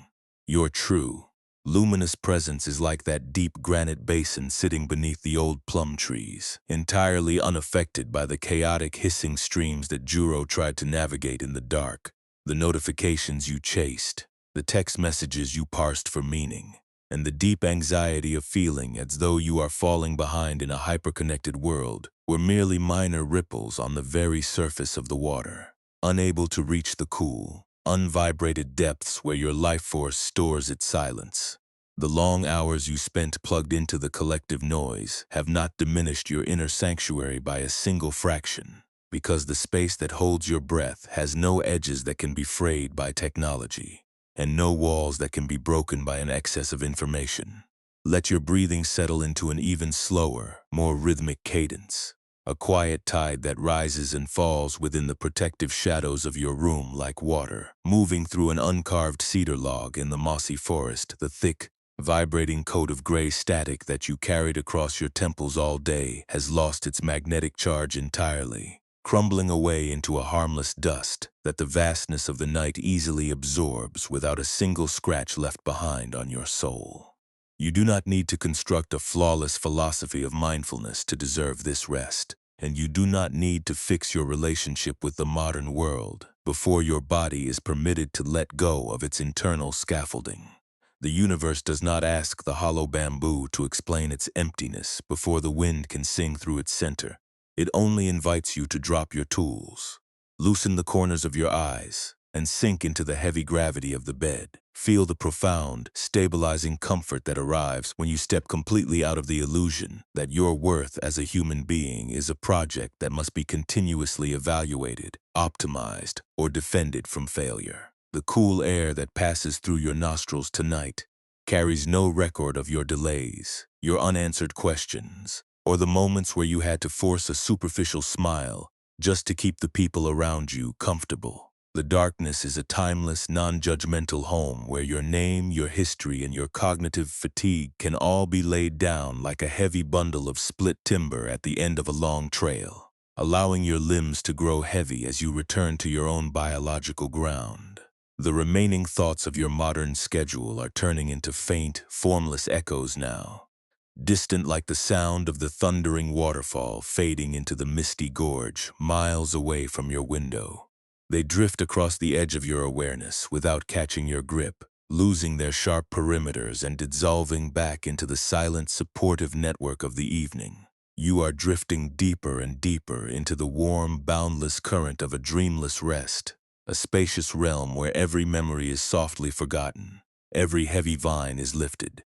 Your true, luminous presence is like that deep granite basin sitting beneath the old plum trees, entirely unaffected by the chaotic hissing streams that Juro tried to navigate in the dark, the notifications you chased, the text messages you parsed for meaning, and the deep anxiety of feeling as though you are falling behind in a hyperconnected world were merely minor ripples on the very surface of the water, unable to reach the cool, unvibrated depths where your life force stores its silence. The long hours you spent plugged into the collective noise have not diminished your inner sanctuary by a single fraction, because the space that holds your breath has no edges that can be frayed by technology, and no walls that can be broken by an excess of information. Let your breathing settle into an even slower, more rhythmic cadence, a quiet tide that rises and falls within the protective shadows of your room like water, moving through an uncarved cedar log in the mossy forest. The thick, vibrating coat of gray static that you carried across your temples all day has lost its magnetic charge entirely, crumbling away into a harmless dust that the vastness of the night easily absorbs without a single scratch left behind on your soul. You do not need to construct a flawless philosophy of mindfulness to deserve this rest, and you do not need to fix your relationship with the modern world before your body is permitted to let go of its internal scaffolding. The universe does not ask the hollow bamboo to explain its emptiness before the wind can sing through its center. It only invites you to drop your tools, loosen the corners of your eyes, and sink into the heavy gravity of the bed. Feel the profound, stabilizing comfort that arrives when you step completely out of the illusion that your worth as a human being is a project that must be continuously evaluated, optimized, or defended from failure. The cool air that passes through your nostrils tonight carries no record of your delays, your unanswered questions, or the moments where you had to force a superficial smile just to keep the people around you comfortable. The darkness is a timeless, non-judgmental home where your name, your history, and your cognitive fatigue can all be laid down like a heavy bundle of split timber at the end of a long trail, allowing your limbs to grow heavy as you return to your own biological ground. The remaining thoughts of your modern schedule are turning into faint, formless echoes now, distant like the sound of the thundering waterfall fading into the misty gorge miles away from your window. They drift across the edge of your awareness without catching your grip, losing their sharp perimeters and dissolving back into the silent, supportive network of the evening. You are drifting deeper and deeper into the warm, boundless current of a dreamless rest, a spacious realm where every memory is softly forgotten, every heavy vine is lifted,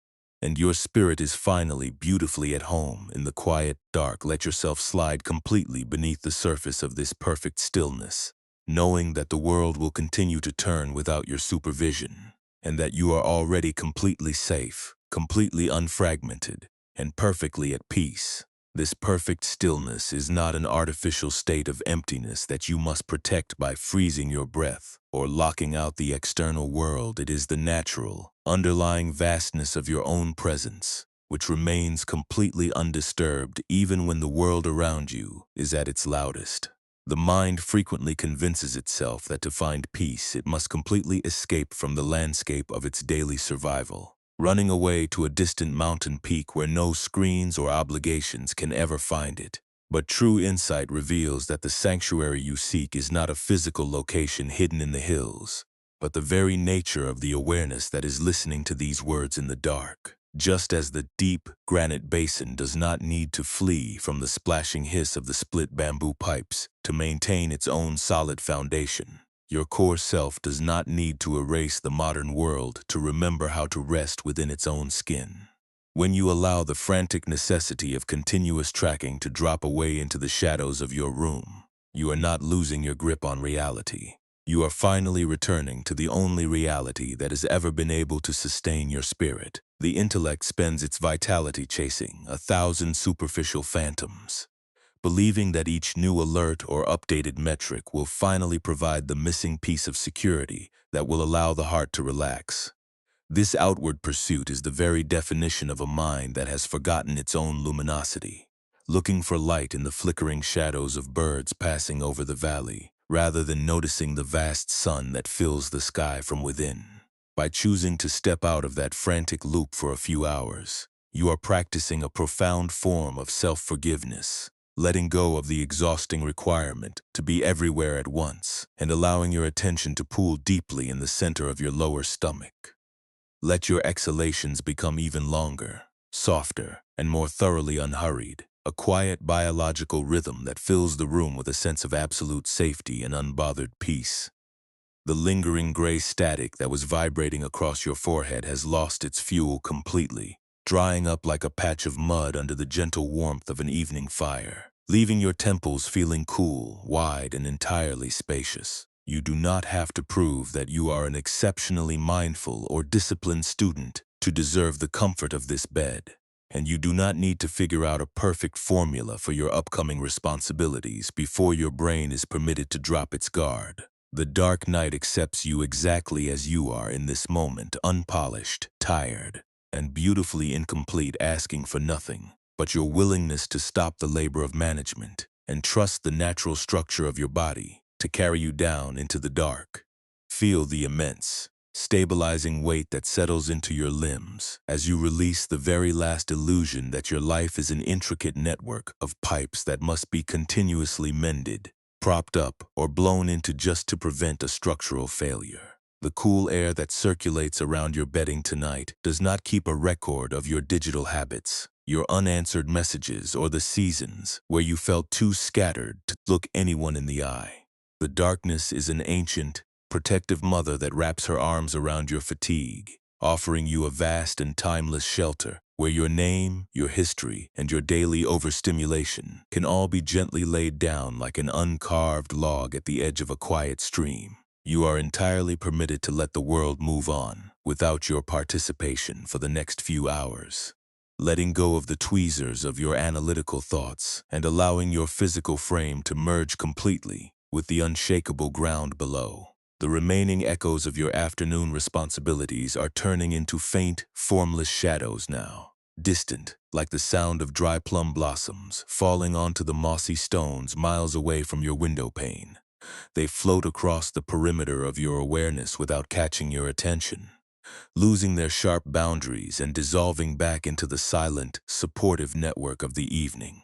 and your spirit is finally beautifully at home in the quiet dark. Let yourself slide completely beneath the surface of this perfect stillness, knowing that the world will continue to turn without your supervision, and that you are already completely safe, completely unfragmented, and perfectly at peace. This perfect stillness is not an artificial state of emptiness that you must protect by freezing your breath or locking out the external world. It is the natural, underlying vastness of your own presence, which remains completely undisturbed even when the world around you is at its loudest. The mind frequently convinces itself that to find peace it must completely escape from the landscape of its daily survival, running away to a distant mountain peak where no screens or obligations can ever find it. But true insight reveals that the sanctuary you seek is not a physical location hidden in the hills, but the very nature of the awareness that is listening to these words in the dark. Just as the deep granite basin does not need to flee from the splashing hiss of the split bamboo pipes to maintain its own solid foundation, your core self does not need to erase the modern world to remember how to rest within its own skin. When you allow the frantic necessity of continuous tracking to drop away into the shadows of your room, You are not losing your grip on reality. You are finally returning to the only reality that has ever been able to sustain your spirit. The intellect spends its vitality chasing 1,000 superficial phantoms, believing that each new alert or updated metric will finally provide the missing piece of security that will allow the heart to relax. This outward pursuit is the very definition of a mind that has forgotten its own luminosity, looking for light in the flickering shadows of birds passing over the valley, rather than noticing the vast sun that fills the sky from within. By choosing to step out of that frantic loop for a few hours, you are practicing a profound form of self-forgiveness, letting go of the exhausting requirement to be everywhere at once and allowing your attention to pool deeply in the center of your lower stomach. Let your exhalations become even longer, softer, and more thoroughly unhurried, a quiet biological rhythm that fills the room with a sense of absolute safety and unbothered peace. The lingering gray static that was vibrating across your forehead has lost its fuel completely, drying up like a patch of mud under the gentle warmth of an evening fire, leaving your temples feeling cool, wide, and entirely spacious. You do not have to prove that you are an exceptionally mindful or disciplined student to deserve the comfort of this bed, and you do not need to figure out a perfect formula for your upcoming responsibilities before your brain is permitted to drop its guard. The dark night accepts you exactly as you are in this moment, unpolished, tired, and beautifully incomplete, asking for nothing but your willingness to stop the labor of management and trust the natural structure of your body to carry you down into the dark. Feel the immense, stabilizing weight that settles into your limbs as you release the very last illusion that your life is an intricate network of pipes that must be continuously mended, propped up, or blown into just to prevent a structural failure. The cool air that circulates around your bedding tonight does not keep a record of your digital habits, your unanswered messages, or the seasons where you felt too scattered to look anyone in the eye. The darkness is an ancient, protective mother that wraps her arms around your fatigue, offering you a vast and timeless shelter where your name, your history, and your daily overstimulation can all be gently laid down like an uncarved log at the edge of a quiet stream. You are entirely permitted to let the world move on without your participation for the next few hours, letting go of the tweezers of your analytical thoughts and allowing your physical frame to merge completely with the unshakable ground below. The remaining echoes of your afternoon responsibilities are turning into faint, formless shadows now, distant, like the sound of dry plum blossoms falling onto the mossy stones miles away from your window pane. They float across the perimeter of your awareness without catching your attention, losing their sharp boundaries and dissolving back into the silent, supportive network of the evening.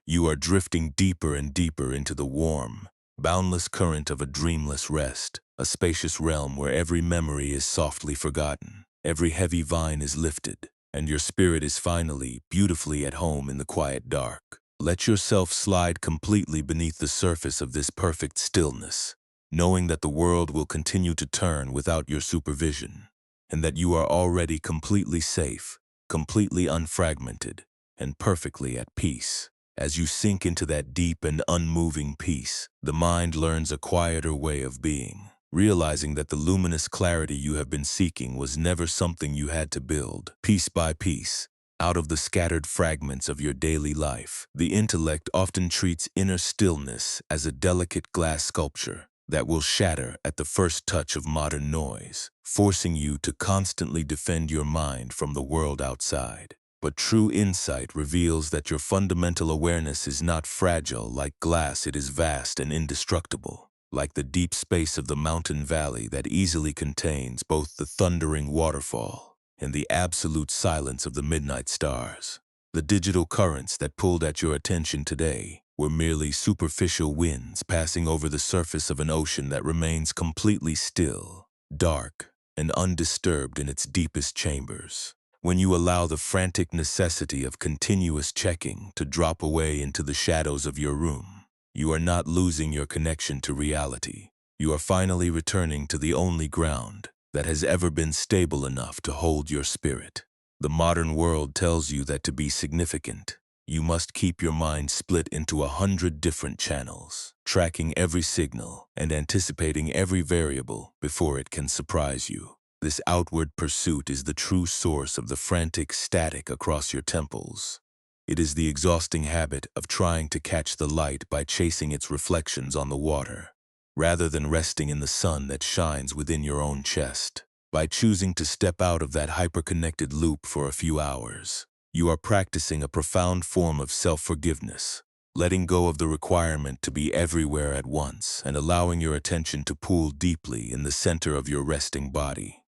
You are drifting deeper and deeper into the warm, boundless current of a dreamless rest, a spacious realm where every memory is softly forgotten, every heavy vine is lifted, and your spirit is finally, beautifully at home in the quiet dark. Let yourself slide completely beneath the surface of this perfect stillness, knowing that the world will continue to turn without your supervision, and that you are already completely safe, completely unfragmented, and perfectly at peace. As you sink into that deep and unmoving peace, the mind learns a quieter way of being, realizing that the luminous clarity you have been seeking was never something you had to build, piece by piece, out of the scattered fragments of your daily life. The intellect often treats inner stillness as a delicate glass sculpture that will shatter at the first touch of modern noise, forcing you to constantly defend your mind from the world outside. But true insight reveals that your fundamental awareness is not fragile like glass. It is vast and indestructible, like the deep space of the mountain valley that easily contains both the thundering waterfall and the absolute silence of the midnight stars. The digital currents that pulled at your attention today were merely superficial winds passing over the surface of an ocean that remains completely still, dark, and undisturbed in its deepest chambers. When you allow the frantic necessity of continuous checking to drop away into the shadows of your room, you are not losing your connection to reality. You are finally returning to the only ground that has ever been stable enough to hold your spirit. The modern world tells you that to be significant, You must keep your mind split into 100 different channels, tracking every signal and anticipating every variable before it can surprise you. This outward pursuit is the true source of the frantic static across your temples. It is the exhausting habit of trying to catch the light by chasing its reflections on the water, rather than resting in the sun that shines within your own chest. By choosing to step out of that hyperconnected loop for a few hours, you are practicing a profound form of self-forgiveness, letting go of the requirement to be everywhere at once and allowing your attention to pool deeply in the center of your resting body.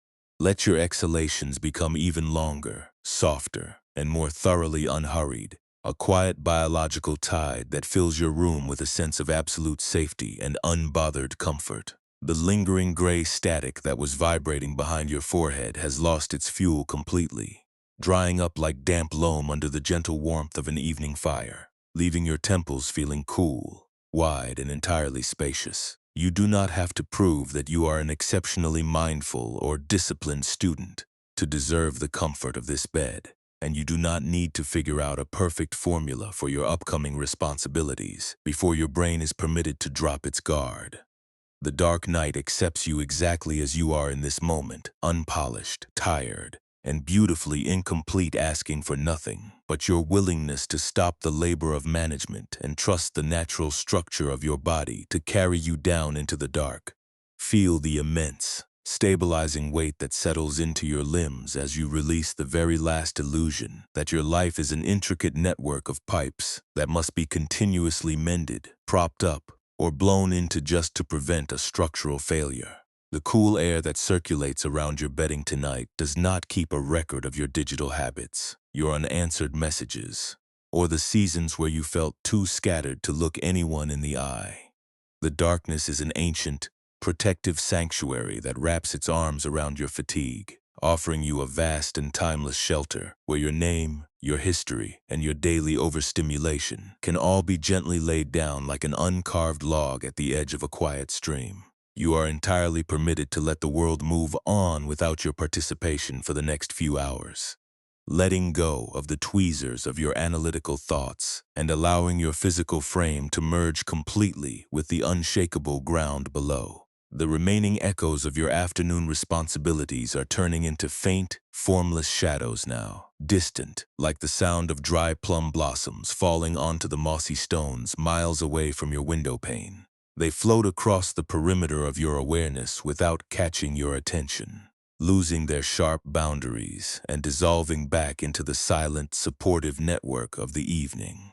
Let your exhalations become even longer, softer, and more thoroughly unhurried, a quiet biological tide that fills your room with a sense of absolute safety and unbothered comfort. The lingering gray static that was vibrating behind your forehead has lost its fuel completely, drying up like damp loam under the gentle warmth of an evening fire, leaving your temples feeling cool, wide, and entirely spacious. You do not have to prove that you are an exceptionally mindful or disciplined student to deserve the comfort of this bed, and you do not need to figure out a perfect formula for your upcoming responsibilities before your brain is permitted to drop its guard. The dark night accepts you exactly as you are in this moment, unpolished, tired, and beautifully incomplete, asking for nothing but your willingness to stop the labor of management and trust the natural structure of your body to carry you down into the dark. Feel the immense, stabilizing weight that settles into your limbs as you release the very last illusion that your life is an intricate network of pipes that must be continuously mended, propped up, or blown into just to prevent a structural failure. The cool air that circulates around your bedding tonight does not keep a record of your digital habits, your unanswered messages, or the seasons where you felt too scattered to look anyone in the eye. The darkness is an ancient, protective sanctuary that wraps its arms around your fatigue, offering you a vast and timeless shelter where your name, your history, and your daily overstimulation can all be gently laid down like an uncarved log at the edge of a quiet stream. You are entirely permitted to let the world move on without your participation for the next few hours, letting go of the tweezers of your analytical thoughts and allowing your physical frame to merge completely with the unshakable ground below. The remaining echoes of your afternoon responsibilities are turning into faint, formless shadows now, distant, like the sound of dry plum blossoms falling onto the mossy stones miles away from your window pane. They float across the perimeter of your awareness without catching your attention, losing their sharp boundaries and dissolving back into the silent, supportive network of the evening.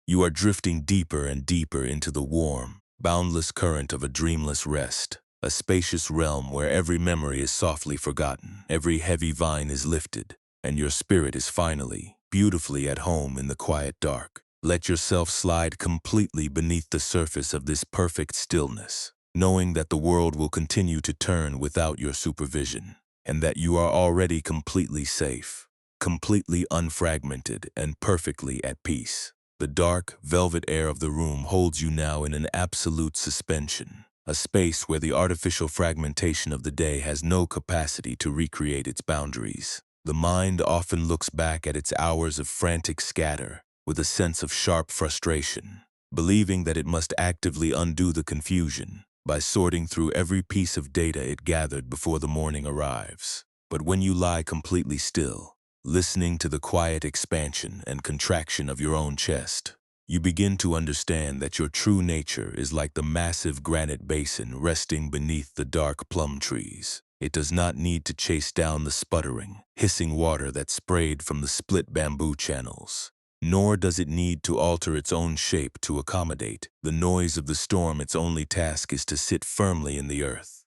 You are drifting deeper and deeper into the warm, boundless current of a dreamless rest, a spacious realm where every memory is softly forgotten, every heavy vine is lifted, and your spirit is finally, beautifully at home in the quiet dark. Let yourself slide completely beneath the surface of this perfect stillness, knowing that the world will continue to turn without your supervision, and that you are already completely safe, completely unfragmented, and perfectly at peace. The dark, velvet air of the room holds you now in an absolute suspension, a space where the artificial fragmentation of the day has no capacity to recreate its boundaries. The mind often looks back at its hours of frantic scatter with a sense of sharp frustration, believing that it must actively undo the confusion by sorting through every piece of data it gathered before the morning arrives. But when you lie completely still, listening to the quiet expansion and contraction of your own chest, you begin to understand that your true nature is like the massive granite basin resting beneath the dark plum trees. It does not need to chase down the sputtering, hissing water that sprayed from the split bamboo channels, nor does it need to alter its own shape to accommodate the noise of the storm. Its only task is to sit firmly in the earth,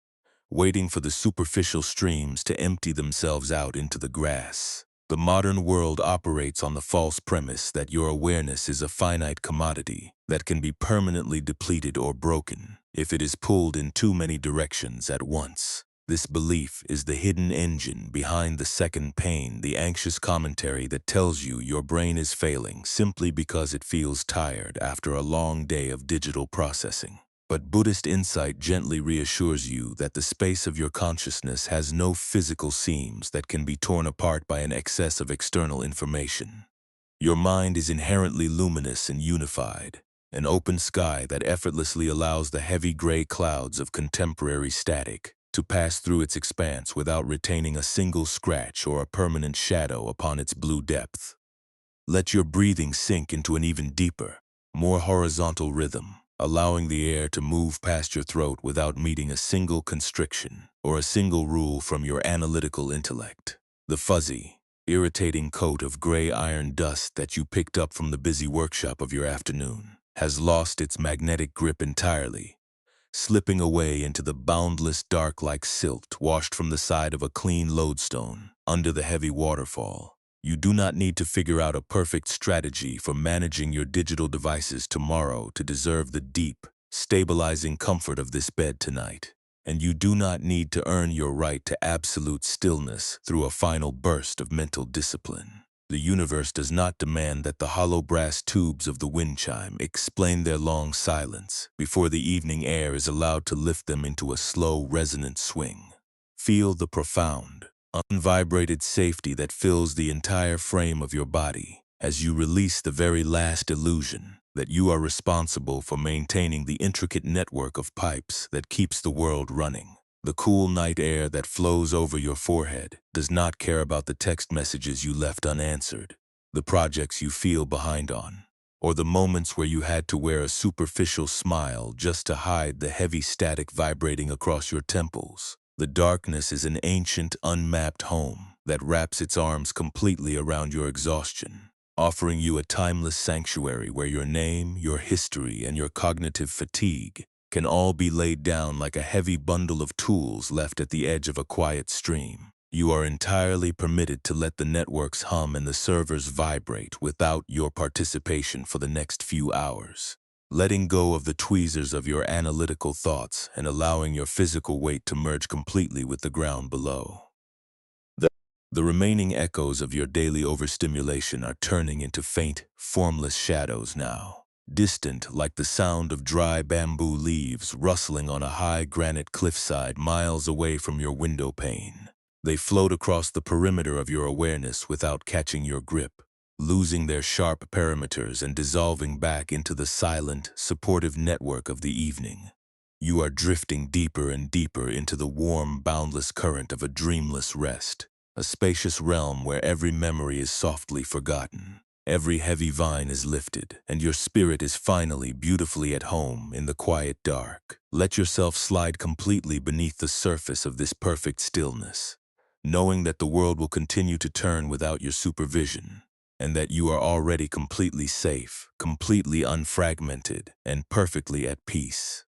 waiting for the superficial streams to empty themselves out into the grass. The modern world operates on the false premise that your awareness is a finite commodity that can be permanently depleted or broken if it is pulled in too many directions at once. This belief is the hidden engine behind the second pain, the anxious commentary that tells you your brain is failing simply because it feels tired after a long day of digital processing. But Buddhist insight gently reassures you that the space of your consciousness has no physical seams that can be torn apart by an excess of external information. Your mind is inherently luminous and unified, an open sky that effortlessly allows the heavy gray clouds of contemporary static to pass through its expanse without retaining a single scratch or a permanent shadow upon its blue depth. Let your breathing sink into an even deeper, more horizontal rhythm, allowing the air to move past your throat without meeting a single constriction or a single rule from your analytical intellect. The fuzzy, irritating coat of gray iron dust that you picked up from the busy workshop of your afternoon has lost its magnetic grip entirely, slipping away into the boundless dark like silt washed from the side of a clean lodestone under the heavy waterfall. You do not need to figure out a perfect strategy for managing your digital devices tomorrow to deserve the deep, stabilizing comfort of this bed tonight. And you do not need to earn your right to absolute stillness through a final burst of mental discipline. The universe does not demand that the hollow brass tubes of the wind chime explain their long silence before the evening air is allowed to lift them into a slow, resonant swing. Feel the profound, unvibrated safety that fills the entire frame of your body as you release the very last illusion that you are responsible for maintaining the intricate network of pipes that keeps the world running. The cool night air that flows over your forehead does not care about the text messages you left unanswered, the projects you feel behind on, or the moments where you had to wear a superficial smile just to hide the heavy static vibrating across your temples. The darkness is an ancient, unmapped home that wraps its arms completely around your exhaustion, offering you a timeless sanctuary where your name, your history, and your cognitive fatigue can all be laid down like a heavy bundle of tools left at the edge of a quiet stream. You are entirely permitted to let the networks hum and the servers vibrate without your participation for the next few hours, letting go of the tweezers of your analytical thoughts and allowing your physical weight to merge completely with the ground below. The remaining echoes of your daily overstimulation are turning into faint, formless shadows now, distant like the sound of dry bamboo leaves rustling on a high granite cliffside miles away from your window pane. They float across the perimeter of your awareness without catching your grip, losing their sharp perimeters and dissolving back into the silent, supportive network of the evening. You are drifting deeper and deeper into the warm, boundless current of a dreamless rest, a spacious realm where every memory is softly forgotten, every heavy vine is lifted, and your spirit is finally beautifully at home in the quiet dark. Let yourself slide completely beneath the surface of this perfect stillness, knowing that the world will continue to turn without your supervision, and that you are already completely safe, completely unfragmented, and perfectly at peace.